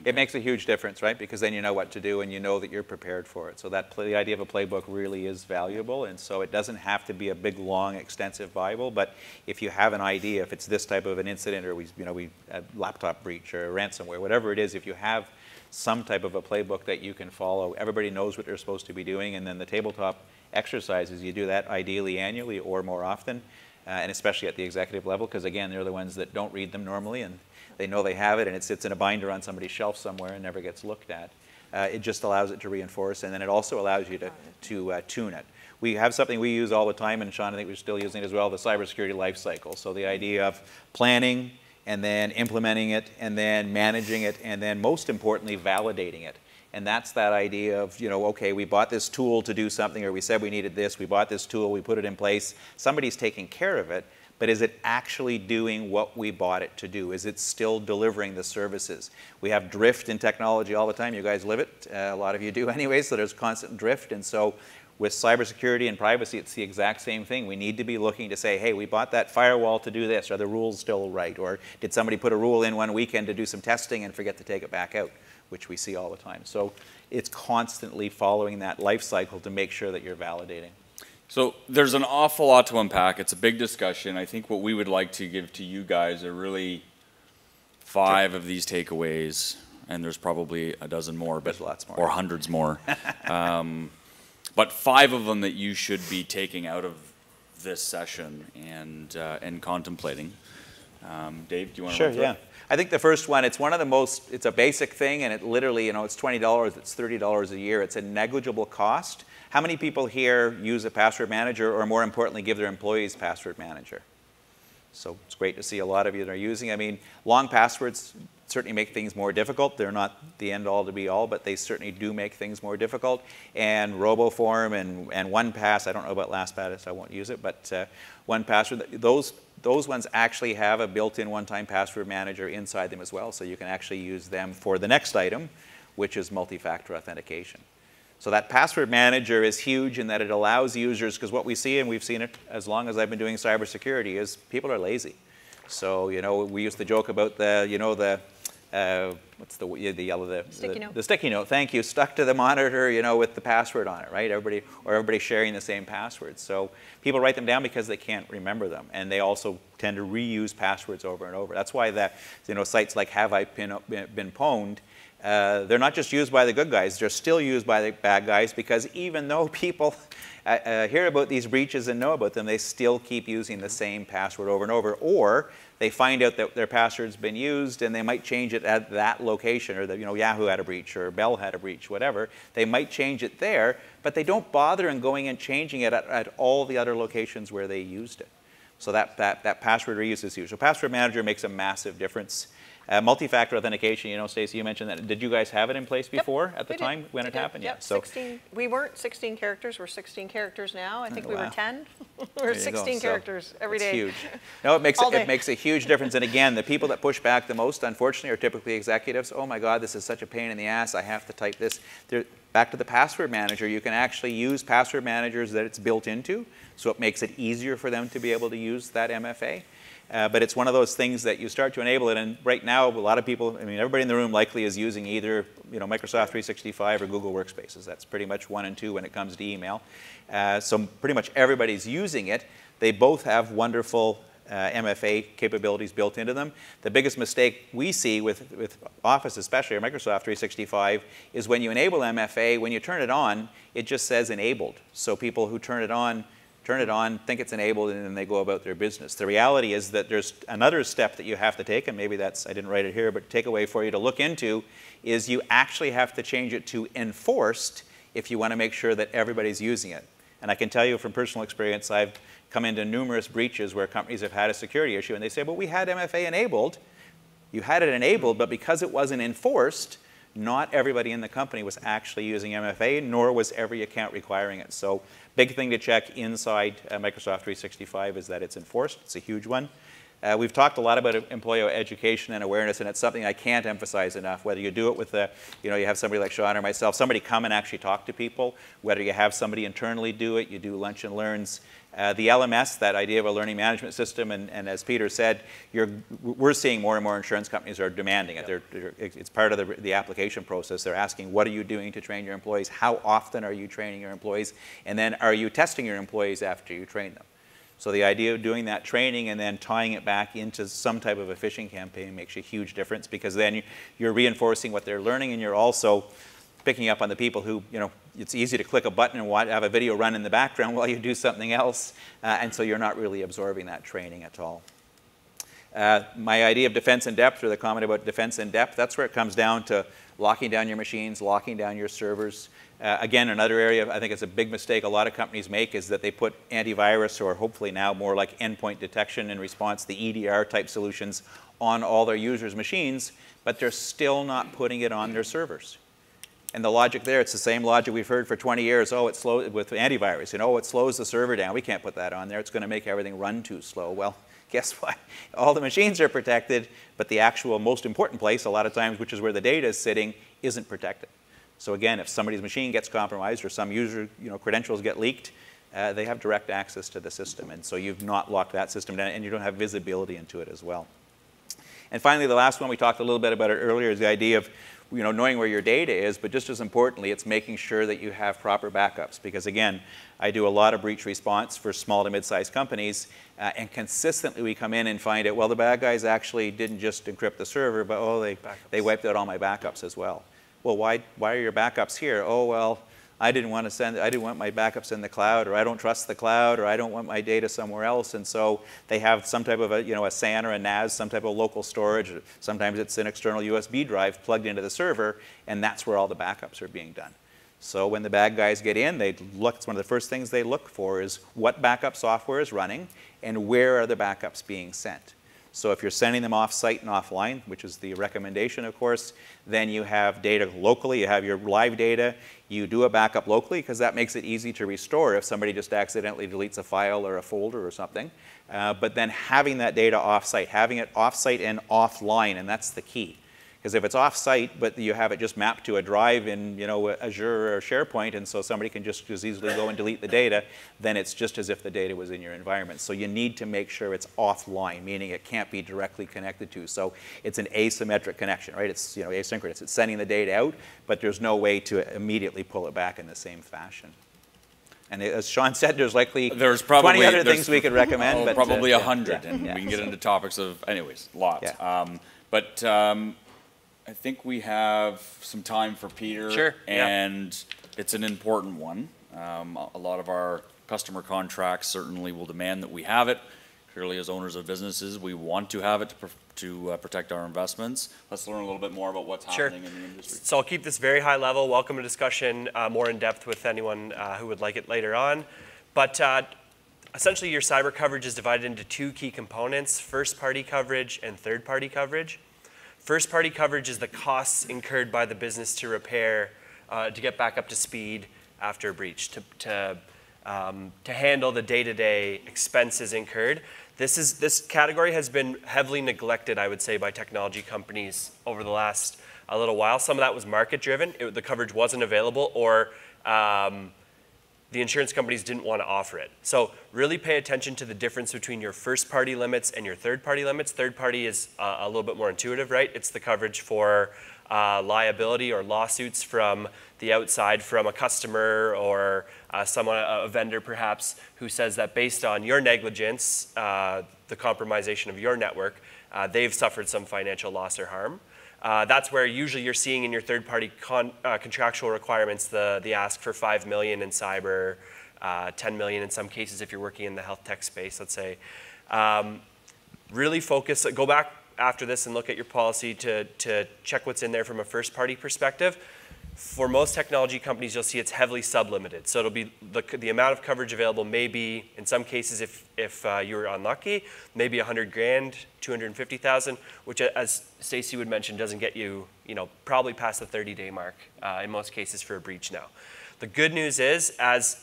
It makes a huge difference, right? Because then you know what to do and you know that you're prepared for it. So the idea of a playbook really is valuable. And so it doesn't have to be a big, long, extensive Bible. But if you have an idea, if it's this type of an incident or a laptop breach or a ransomware, whatever it is, if you have some type of a playbook that you can follow, everybody knows what they're supposed to be doing. And then the tabletop exercises, you do that ideally annually or more often. And especially at the executive level, because again, they're the ones that don't read them normally, and they know they have it, and it sits in a binder on somebody's shelf somewhere and never gets looked at. It just allows it to reinforce, and then it also allows you to tune it. We have something we use all the time, and Sean, I think we're still using it as well, the cybersecurity life cycle. So the idea of planning, and then implementing it, and then managing it, and then most importantly, validating it. And that's that idea of, okay, we bought this tool to do something, or we said we needed this, we bought this tool, we put it in place, somebody's taking care of it, but is it actually doing what we bought it to do? Is it still delivering the services? We have drift in technology all the time. You guys live it. A lot of you do anyway, so there's constant drift. And so with cybersecurity and privacy, it's the exact same thing. We need to be looking to say, hey, we bought that firewall to do this. Are the rules still right? Or did somebody put a rule in one weekend to do some testing and forget to take it back out, which we see all the time. So it's constantly following that life cycle to make sure that you're validating. So there's an awful lot to unpack. It's a big discussion. I think what we would like to give to you guys are really 5 of these takeaways, and there's probably a dozen more, but lots more, or hundreds more. But 5 of them that you should be taking out of this session and contemplating. Dave, do you want to run through it? I think the first one, it's one of the most, it's a basic thing, and it literally, it's $20, it's $30 a year. It's a negligible cost. How many people here use a password manager, or more importantly, give their employees password manager? So it's great to see a lot of you that are using. I mean, long passwords certainly make things more difficult. They're not the end all to be all, but they certainly do make things more difficult. And RoboForm and 1Pass, I don't know about LastPass, so I won't use it, but 1Password, those ones actually have a built-in one-time password manager inside them as well, so you can actually use them for the next item, which is multi-factor authentication. So that password manager is huge in that it allows users, because what we see, and we've seen it as long as I've been doing cybersecurity, is people are lazy. So, we used to joke about the, what's the yellow, the sticky note, thank you, stuck to the monitor, with the password on it, right? Everybody sharing the same passwords. So people write them down because they can't remember them, and they also tend to reuse passwords over and over. That's why sites like Have I Been Pwned, they're not just used by the good guys, they're still used by the bad guys, because even though people hear about these breaches and know about them, they still keep using the same password over and over, or they find out that their password's been used and they might change it at that location, or that Yahoo had a breach or Bell had a breach, whatever. They might change it there, but they don't bother in going and changing it at all the other locations where they used it. So that password reuse is huge. So Password Manager makes a massive difference. Multi-factor authentication, Stacey, you mentioned that. Did you guys have it in place before at the time when it happened? Yep, Yeah. So 16. We weren't 16 characters. We're 16 characters now. I think we were 10. We're 16 characters every day. It's huge. No, it makes a huge difference. And again, the people that push back the most, unfortunately, are typically executives. Oh my God, this is such a pain in the ass. I have to type this. Back to the password manager, you can actually use password managers that it's built into, so it makes it easier for them to be able to use that MFA. But it's one of those things that you start to enable it, and right now a lot of people, everybody in the room likely is using either Microsoft 365 or Google Workspaces. That's pretty much 1 and 2 when it comes to email. So pretty much everybody's using it. They both have wonderful MFA capabilities built into them. The biggest mistake we see with Office, especially or Microsoft 365, is when you enable MFA, when you turn it on, it just says enabled. So people who turn it on, think it's enabled, and then they go about their business. The reality is that there's another step that you have to take, and maybe I didn't write it here, but takeaway for you to look into is you actually have to change it to enforced if you want to make sure that everybody's using it. And I can tell you from personal experience, I've come into numerous breaches where companies have had a security issue, and they say, well, we had MFA enabled. You had it enabled, but because it wasn't enforced, not everybody in the company was actually using MFA, nor was every account requiring it. So big thing to check inside Microsoft 365 is that it's enforced. It's a huge one. We've talked a lot about employee education and awareness, and it's something I can't emphasize enough. Whether you do it with, you have somebody like Sean or myself, somebody come and actually talk to people, whether you have somebody internally do it, you do lunch and learns. The LMS, that idea of a learning management system, and as Peter said, we're seeing more and more insurance companies are demanding it. It's part of the application process. They're asking, what are you doing to train your employees? How often are you training your employees? And then are you testing your employees after you train them? So the idea of doing that training and then tying it back into some type of a phishing campaign makes a huge difference, because then you're reinforcing what they're learning, and you're also picking up on the people who, it's easy to click a button and have a video run in the background while you do something else, and so you're not really absorbing that training at all. My idea of defense in depth, or the comment about defense in depth, that's where it comes down to locking down your machines, locking down your servers. Again, another area I think it's a big mistake a lot of companies make is that they put antivirus, or hopefully now more like endpoint detection and response, the EDR type solutions, on all their users' machines, but they're still not putting it on their servers. And the logic there, it's the same logic we've heard for 20 years. Oh, it's slow with antivirus. It slows the server down. We can't put that on there. It's going to make everything run too slow. Well, guess what? All the machines are protected, but the actual most important place, a lot of times, which is where the data is sitting, isn't protected. So again, if somebody's machine gets compromised or some user credentials get leaked, they have direct access to the system. And so you've not locked that system down, and you don't have visibility into it as well. And finally, the last one, we talked a little bit about it earlier, is the idea of knowing where your data is, but just as importantly, it's making sure that you have proper backups. Because again, I do a lot of breach response for small to mid-sized companies, and consistently we come in and find out, well, the bad guys actually didn't just encrypt the server, but they wiped out all my backups as well. Well, why are your backups here? Oh, well, I didn't want my backups in the cloud, or I don't trust the cloud, or I don't want my data somewhere else. And so they have some type of a SAN or a NAS, some type of local storage. Sometimes it's an external USB drive plugged into the server, and that's where all the backups are being done. So when the bad guys get in, it's one of the first things they look for is what backup software is running, and where are the backups being sent. So if you're sending them off-site and offline, which is the recommendation, of course, then you have data locally. You have your live data. You do a backup locally, because that makes it easy to restore if somebody just accidentally deletes a file or a folder or something. But then having that data off-site, having it off-site and offline, and that's the key. Because if it's off-site, but you have it just mapped to a drive in Azure or SharePoint, and so somebody can just as easily go and delete the data, then it's just as if the data was in your environment. So you need to make sure it's offline, meaning it can't be directly connected to. So it's an asymmetric connection, right? It's asynchronous. It's sending the data out, but there's no way to immediately pull it back in the same fashion. And as Sean said, there's probably 20 other things we could recommend. But, probably 100, yeah, and yeah. we can get into topics of, anyways, lots. Yeah. I think we have some time for Peter. Sure, and it's an important one. A lot of our customer contracts certainly will demand that we have it. Clearly, as owners of businesses, we want to have it to protect our investments. Let's learn a little bit more about what's happening in the industry. So I'll keep this very high level. Welcome to discussion more in depth with anyone who would like it later on. But essentially, your cyber coverage is divided into two key components: first-party coverage and third-party coverage. First-party coverage is the costs incurred by the business to repair, to get back up to speed after a breach, to handle the day-to-day expenses incurred. This category has been heavily neglected, I would say, by technology companies over the last a little while. Some of that was market-driven. The coverage wasn't available, or the insurance companies didn't want to offer it. So really pay attention to the difference between your first-party limits and your third-party limits. Third-party is a little bit more intuitive, right? It's the coverage for liability or lawsuits from the outside, from a customer or a vendor perhaps, who says that based on your negligence, the compromisation of your network, they've suffered some financial loss or harm. That's where usually you're seeing in your third-party contractual requirements the ask for $5 million in cyber, $10 million in some cases if you're working in the health tech space, let's say. Really focus, go back after this and look at your policy to check what's in there from a first-party perspective. For most technology companies, you'll see it's heavily sub-limited. So it'll be the amount of coverage available may be, in some cases, if you're unlucky, maybe 100 grand, 250,000, which, as Stacey would mention, doesn't get you, probably past the 30-day mark in most cases for a breach now. The good news is, as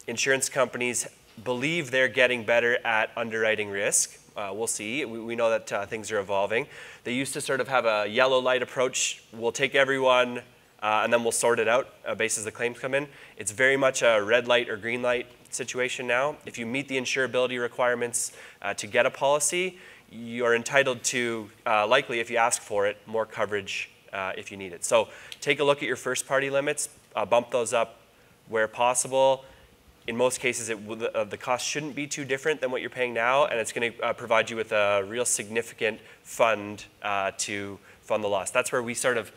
insurance companies believe they're getting better at underwriting risk, We'll see. We know that things are evolving. They used to sort of have a yellow light approach. We'll take everyone and then we'll sort it out based as the claims come in. It's very much a red light or green light situation now. If you meet the insurability requirements to get a policy, you're entitled to, likely if you ask for it, more coverage if you need it. So take a look at your first party limits, bump those up where possible. In most cases, the cost shouldn't be too different than what you're paying now, and it's going to provide you with a real significant fund to fund the loss. That's where we sort of,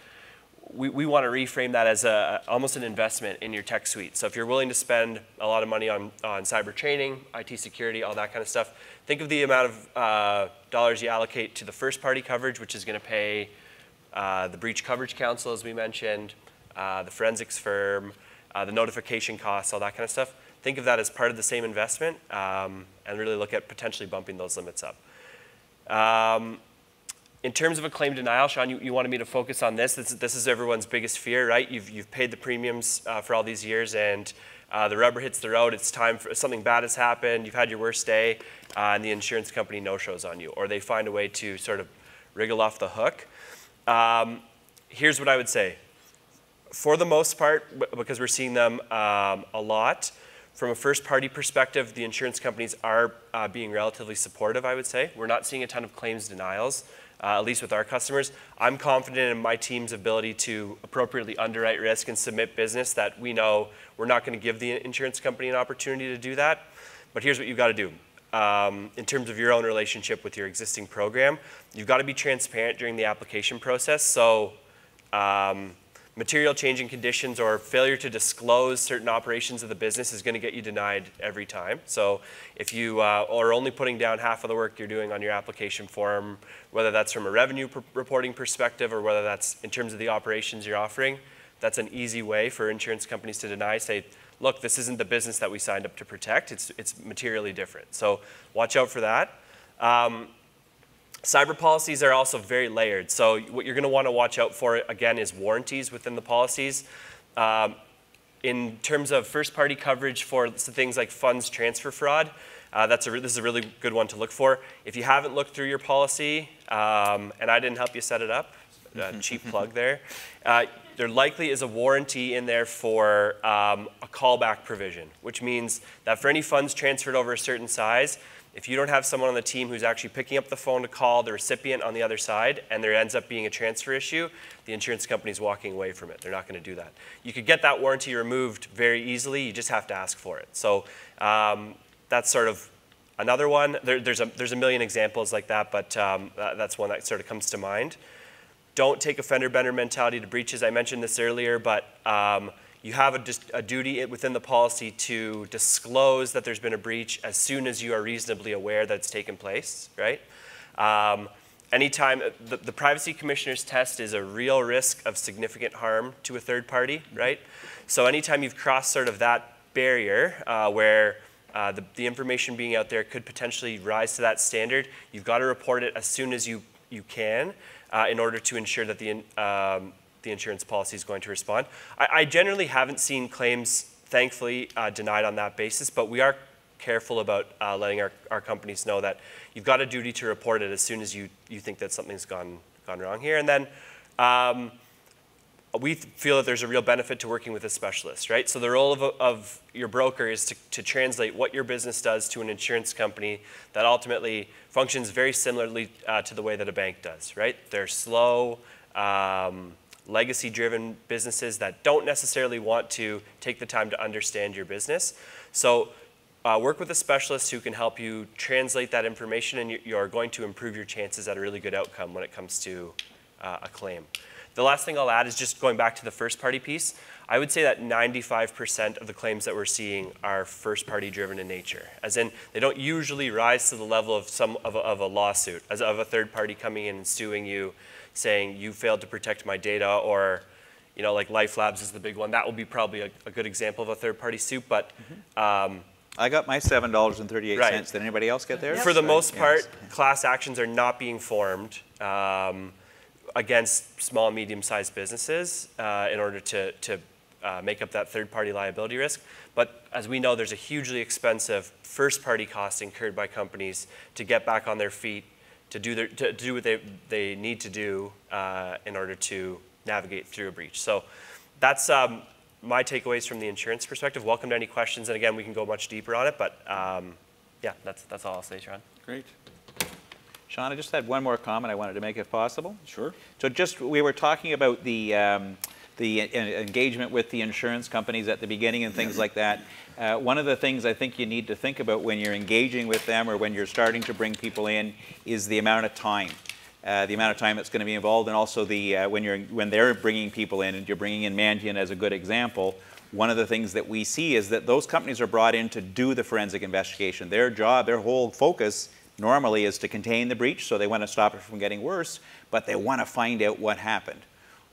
we want to reframe that as almost an investment in your tech suite. So if you're willing to spend a lot of money on cyber training, IT security, all that kind of stuff, think of the amount of dollars you allocate to the first party coverage, which is going to pay the breach coverage counsel, as we mentioned, the forensics firm, the notification costs, all that kind of stuff. Think of that as part of the same investment and really look at potentially bumping those limits up. In terms of a claim denial, Sean, you wanted me to focus on this. This is everyone's biggest fear, right? You've paid the premiums for all these years and the rubber hits the road. It's time for something bad has happened. You've had your worst day and the insurance company no-shows on you, or they find a way to sort of wriggle off the hook. Here's what I would say. For the most part, because we're seeing them a lot, from a first-party perspective, the insurance companies are being relatively supportive, I would say. We're not seeing a ton of claims denials, at least with our customers. I'm confident in my team's ability to appropriately underwrite risk and submit business that we know we're not going to give the insurance company an opportunity to do that. But here's what you've got to do. In terms of your own relationship with your existing program, you've got to be transparent during the application process. So material changing conditions or failure to disclose certain operations of the business is going to get you denied every time. So if you are only putting down half of the work you're doing on your application form, whether that's from a revenue reporting perspective or whether that's in terms of the operations you're offering, that's an easy way for insurance companies to deny. Say, look, this isn't the business that we signed up to protect. It's materially different. So watch out for that. Cyber policies are also very layered. So what you're going to want to watch out for, again, is warranties within the policies. In terms of first-party coverage for things like funds transfer fraud, this is a really good one to look for. If you haven't looked through your policy, and I didn't help you set it up, cheap plug there, there likely is a warranty in there for a callback provision, which means that for any funds transferred over a certain size, if you don't have someone on the team who's actually picking up the phone to call the recipient on the other side and there ends up being a transfer issue, the insurance company's walking away from it. They're not going to do that. You could get that warranty removed very easily. You just have to ask for it. So that's sort of another one. There's a million examples like that, but that's one that sort of comes to mind. Don't take a fender bender mentality to breaches. I mentioned this earlier, but you have a duty within the policy to disclose that there's been a breach as soon as you are reasonably aware that it's taken place, right? Anytime, the Privacy Commissioner's test is a real risk of significant harm to a third party, right? So anytime you've crossed sort of that barrier where the information being out there could potentially rise to that standard, you've got to report it as soon as you can in order to ensure that the insurance policy is going to respond. I generally haven't seen claims, thankfully, denied on that basis, but we are careful about letting our companies know that you've got a duty to report it as soon as you think that something's gone wrong here. And then we feel that there's a real benefit to working with a specialist, right? So the role of your broker is to translate what your business does to an insurance company that ultimately functions very similarly to the way that a bank does, right? They're slow, legacy-driven businesses that don't necessarily want to take the time to understand your business. So work with a specialist who can help you translate that information, and you're going to improve your chances at a really good outcome when it comes to a claim. The last thing I'll add is just going back to the first-party piece. I would say that 95% of the claims that we're seeing are first-party driven in nature, as in they don't usually rise to the level of a lawsuit, of a third party coming in and suing you, saying you failed to protect my data, or like Life Labs is the big one. That will be probably a good example of a third-party suit, but I got my $7.38. Right. Did anybody else get theirs? For the most part, class actions are not being formed against small and medium-sized businesses in order to make up that third-party liability risk. But as we know, there's a hugely expensive first-party cost incurred by companies to get back on their feet, to do what they need to do in order to navigate through a breach. So that's my takeaways from the insurance perspective. Welcome to any questions, and again, we can go much deeper on it, but yeah, that's all I'll say, Sean. Great. Sean, I just had one more comment I wanted to make if possible. Sure. So we were talking about the engagement with the insurance companies at the beginning and things like that. One of the things I think you need to think about when you're engaging with them or when you're starting to bring people in is the amount of time. The amount of time that's going to be involved, and also when they're bringing people in, and you're bringing in Mandiant as a good example, one of the things that we see is that those companies are brought in to do the forensic investigation. Their job, their whole focus normally is to contain the breach, so they want to stop it from getting worse, but they want to find out what happened.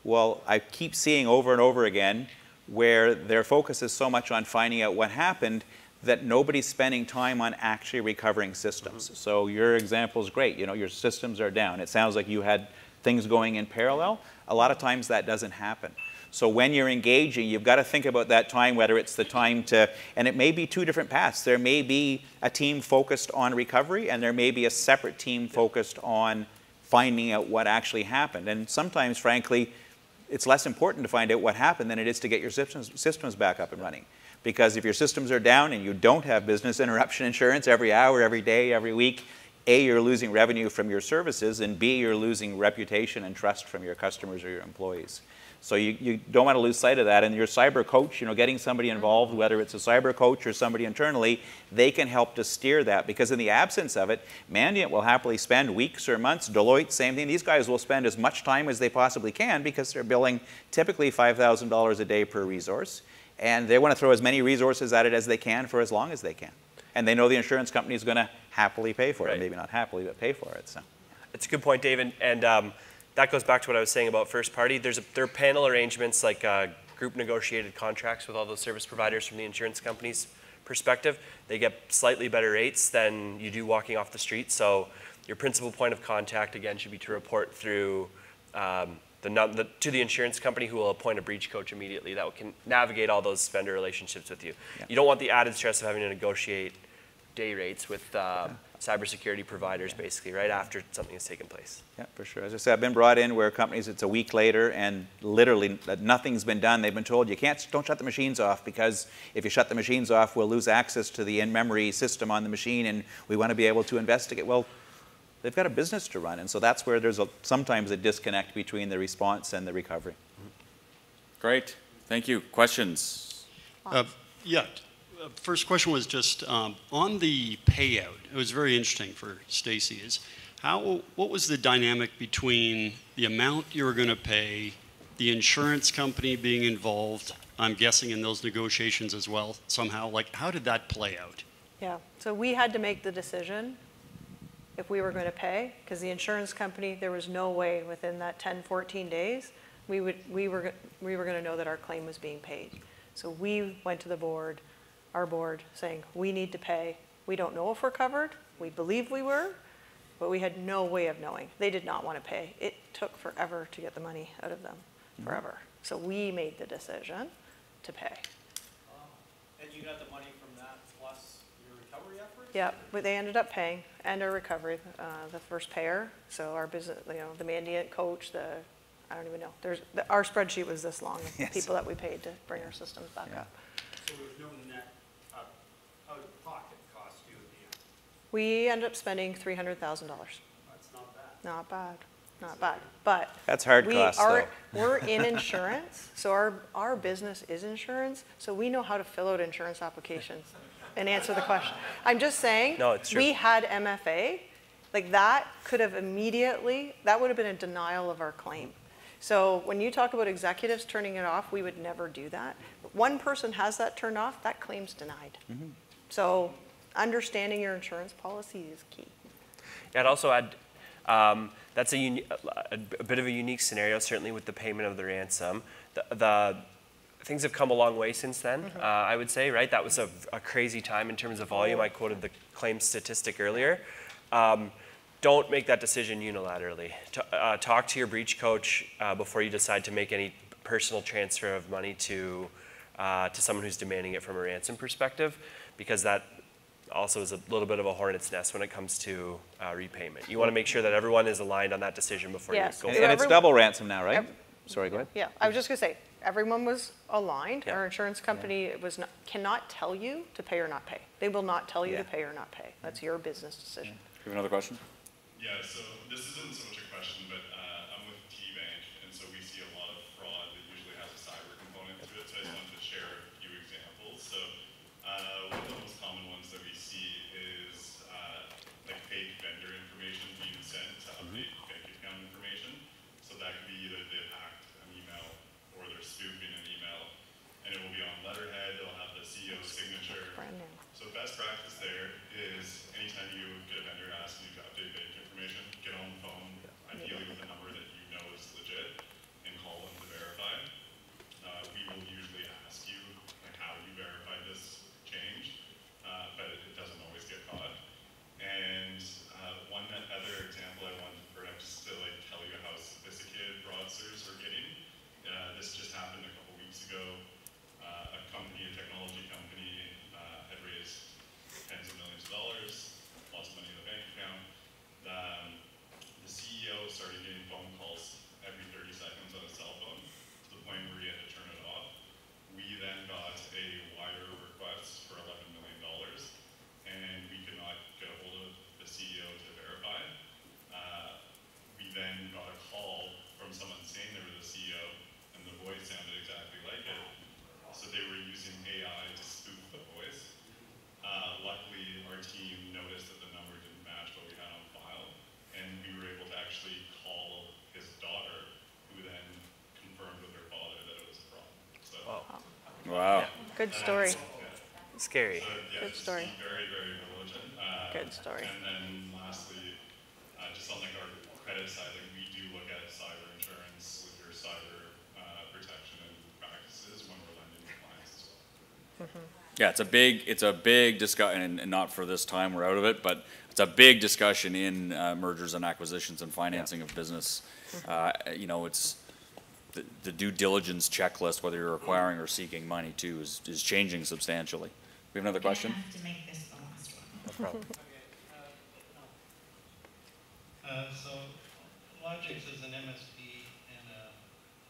Well, I keep seeing over and over again where their focus is so much on finding out what happened that nobody's spending time on actually recovering systems. Mm-hmm. So your example is great. You know, your systems are down. It sounds like you had things going in parallel. A lot of times that doesn't happen. So when you're engaging, you've got to think about that time, whether it's the time to, and it may be two different paths. There may be a team focused on recovery, and there may be a separate team focused on finding out what actually happened. And sometimes, frankly, it's less important to find out what happened than it is to get your systems back up and running. Because if your systems are down and you don't have business interruption insurance every hour, every day, every week, A, you're losing revenue from your services, and B, you're losing reputation and trust from your customers or your employees. So you don't want to lose sight of that. And your cyber coach, you know, getting somebody involved, whether it's a cyber coach or somebody internally, they can help to steer that. Because in the absence of it, Mandiant will happily spend weeks or months. Deloitte, same thing. These guys will spend as much time as they possibly can because they're billing typically $5,000 a day per resource. And they want to throw as many resources at it as they can for as long as they can. And they know the insurance company is going to happily pay for it. Right. Maybe not happily, but pay for it. So it's a good point, Dave. And that goes back to what I was saying about first party. There are panel arrangements like group negotiated contracts with all those service providers from the insurance company's perspective. They get slightly better rates than you do walking off the street. So your principal point of contact, again, should be to report through to the insurance company, who will appoint a breach coach immediately that can navigate all those vendor relationships with you. Yeah. You don't want the added stress of having to negotiate day rates with cybersecurity providers, basically, right after something has taken place. Yeah, for sure. As I said, I've been brought in where companies, it's a week later and literally nothing's been done. They've been told don't shut the machines off, because if you shut the machines off, we'll lose access to the in-memory system on the machine and we want to be able to investigate. Well, they've got a business to run, and so that's where there's sometimes a disconnect between the response and the recovery. Great. Thank you. Questions? Yeah. First question was just on the payout. It was very interesting for Stacy. What was the dynamic between the amount you were going to pay, the insurance company being involved, I'm guessing in those negotiations as well somehow? Like, how did that play out? Yeah, so we had to make the decision if we were going to pay, because the insurance company, there was no way within that 10, 14 days we were going to know that our claim was being paid. So we went to the board, our board, saying we need to pay. We don't know if we're covered. We believe we were, but we had no way of knowing. They did not want to pay. It took forever to get the money out of them, forever. So we made the decision to pay. And you got the money from that plus your recovery efforts? Yeah, but they ended up paying, and our recovery, the first payer. So our business, the Mandiant coach, I don't even know. Our spreadsheet was this long of yes. people that we paid to bring our systems back up. So there was no net out-of-pocket cost to you at the end? We ended up spending $300,000. That's not bad. Not bad, not bad. But that's hard cost, though. We're in insurance, so our business is insurance, so we know how to fill out insurance applications and answer the question. I'm just saying, no, it's true. We had MFA, like that could have immediately, that would have been a denial of our claim. So when you talk about executives turning it off, we would never do that. But one person has that turned off, that claim's denied. Mm-hmm. So understanding your insurance policy is key. Yeah, I'd also add, that's a bit of a unique scenario, certainly with the payment of the ransom. The things have come a long way since then, mm-hmm. I would say, right? That was a crazy time in terms of volume. I quoted the claim statistic earlier. Don't make that decision unilaterally. Talk to your breach coach before you decide to make any personal transfer of money to someone who's demanding it from a ransom perspective, because that also is a little bit of a hornet's nest when it comes to repayment. You want to make sure that everyone is aligned on that decision before Yes. you go. And it's double ransom now, right? Sorry, go ahead. Yeah, I was just going to say, everyone was aligned. Yeah. Our insurance company cannot tell you to pay or not pay. They will not tell you to pay or not pay. That's your business decision. You have another question? Yeah, so this isn't so much a question, but I'm with T-Bank, and so we see a lot of fraud that usually has a cyber component to it, so I just wanted to share a few examples. So one of the most common ones that we see is like fake vendor information being sent to update bank account information. So that could be either they've hacked an email or they're spoofing an email, and it will be on letterhead, it'll have the CEO's signature. Brand new. So best practice there is anytime you get a vendor asking you to update bank information, get on the phone, ideally with a number that you know is legit, and call them to verify. We will usually ask you like how you verify this change, but it doesn't always get caught. And one other example I wanted perhaps to like tell you how sophisticated fraudsters are getting. This just happened a couple weeks ago. A technology company, had raised tens of millions of dollars, lots of money in the bank account. The CEO started getting phone calls every 30 seconds on his cell phone to the point where he had to turn it off. We then got a wire request for $11 million, and we could not get a hold of the CEO to verify. We then got a call from someone saying they were the CEO, and the voice sounded exactly like it. So they were using AI to spoof the voice. Luckily, our team noticed that the number didn't match what we had on file, and we were able to actually call his daughter, who then confirmed with her father that it was a fraud. So, Wow. Good story. Scary. so yeah, Good just story. be very, very diligent. Good story. And then lastly, just on like our credit side, like we do look at cyber insurance with your cyber protection and practices when we're lending to clients as well. Yeah, it's a big discussion, and not for this time, we're out of it, but it's a big discussion in mergers and acquisitions and financing of business. You know, it's the due diligence checklist, whether you're acquiring or seeking money too, is changing substantially. We have another question? I have to make this the last one. No problem. So Logix is an MSP and an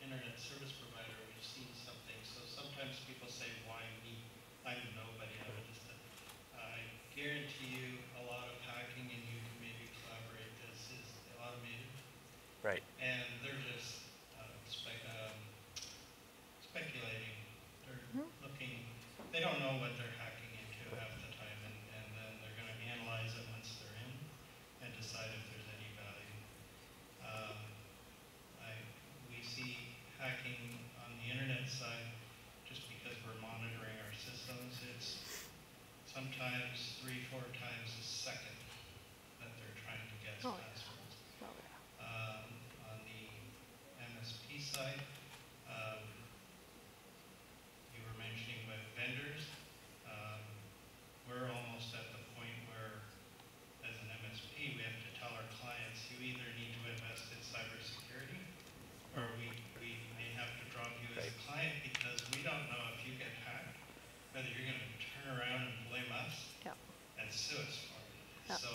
internet service provider. We've seen something. So sometimes people say, why me? I'm nobody. I'm just I guarantee you a lot of hacking, and you can maybe collaborate. This is automated. Right. And they're just speculating. They're looking. They don't know what they're hacking into half the time, and then they're going to analyze it once they're in and decide if there's any value. We see hacking on the internet side just because we're monitoring our systems. It's sometimes 3-4 times a second that they're trying to guess passwords. On the MSP side, you were mentioning about vendors. We're almost at the point where, as an MSP, we have to tell our clients, you either need to invest in cybersecurity, or we may have to drop you as a client, because we don't know if you get hacked, whether you're going to turn around and blame us and sue us for it. So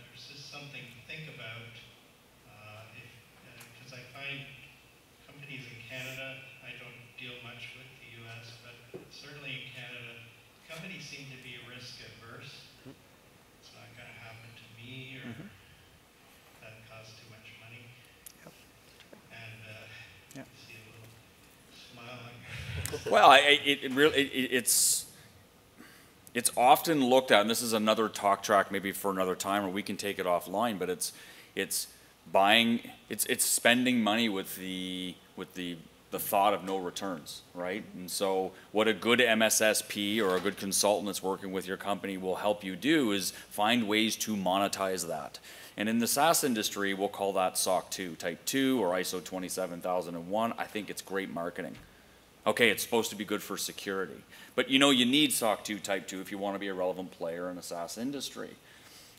there's just something to think about. Because I find companies in Canada, I don't deal much with the U.S., but certainly in Canada, companies seem to be risk adverse. It's not going to happen to me, or that costs too much money. And see a little smile on your face. Well, it's often looked at, and this is another talk track maybe for another time, or we can take it offline, but it's spending money with the thought of no returns, right? And so what a good MSSP or a good consultant that's working with your company will help you do is find ways to monetize that. And in the SaaS industry, we'll call that SOC 2, Type 2, or ISO 27001. I think it's great marketing. Okay, it's supposed to be good for security. But you know you need SOC 2 Type 2 if you want to be a relevant player in the SaaS industry.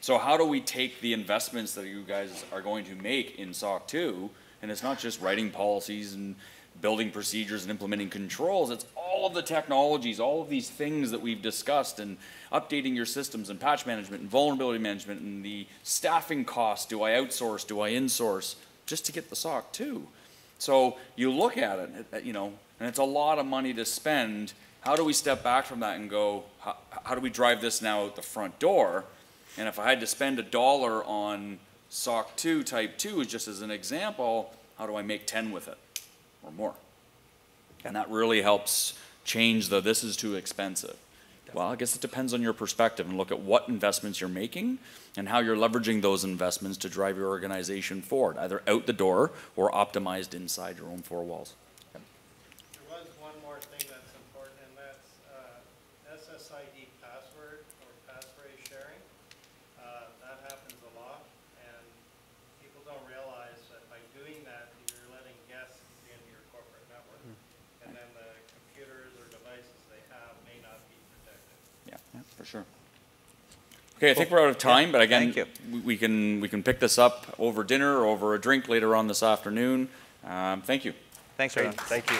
So how do we take the investments that you guys are going to make in SOC 2 And it's not just writing policies and building procedures and implementing controls. It's all of the technologies, all of these things that we've discussed, and updating your systems and patch management and vulnerability management and the staffing costs. Do I outsource? Do I insource? Just to get the SOC 2. So you look at it, and it's a lot of money to spend. How do we step back from that and go, how do we drive this now out the front door? And if I had to spend $1 on SOC 2 Type 2, just as an example, how do I make 10 with it or more? And that really helps change this is too expensive. Well, I guess it depends on your perspective, and look at what investments you're making and how you're leveraging those investments to drive your organization forward, either out the door or optimized inside your own four walls. There was one more thing that's important, and that's SSID password or passphrase sharing. That happens a lot, and people don't realize that by doing that, you're letting guests into your corporate network, and then the computers or devices they have may not be protected. Yeah, for sure. Okay, I think we're out of time, but again, Thank you. we can pick this up over dinner or over a drink later on this afternoon. Thank you. Thanks, everyone. Thank you.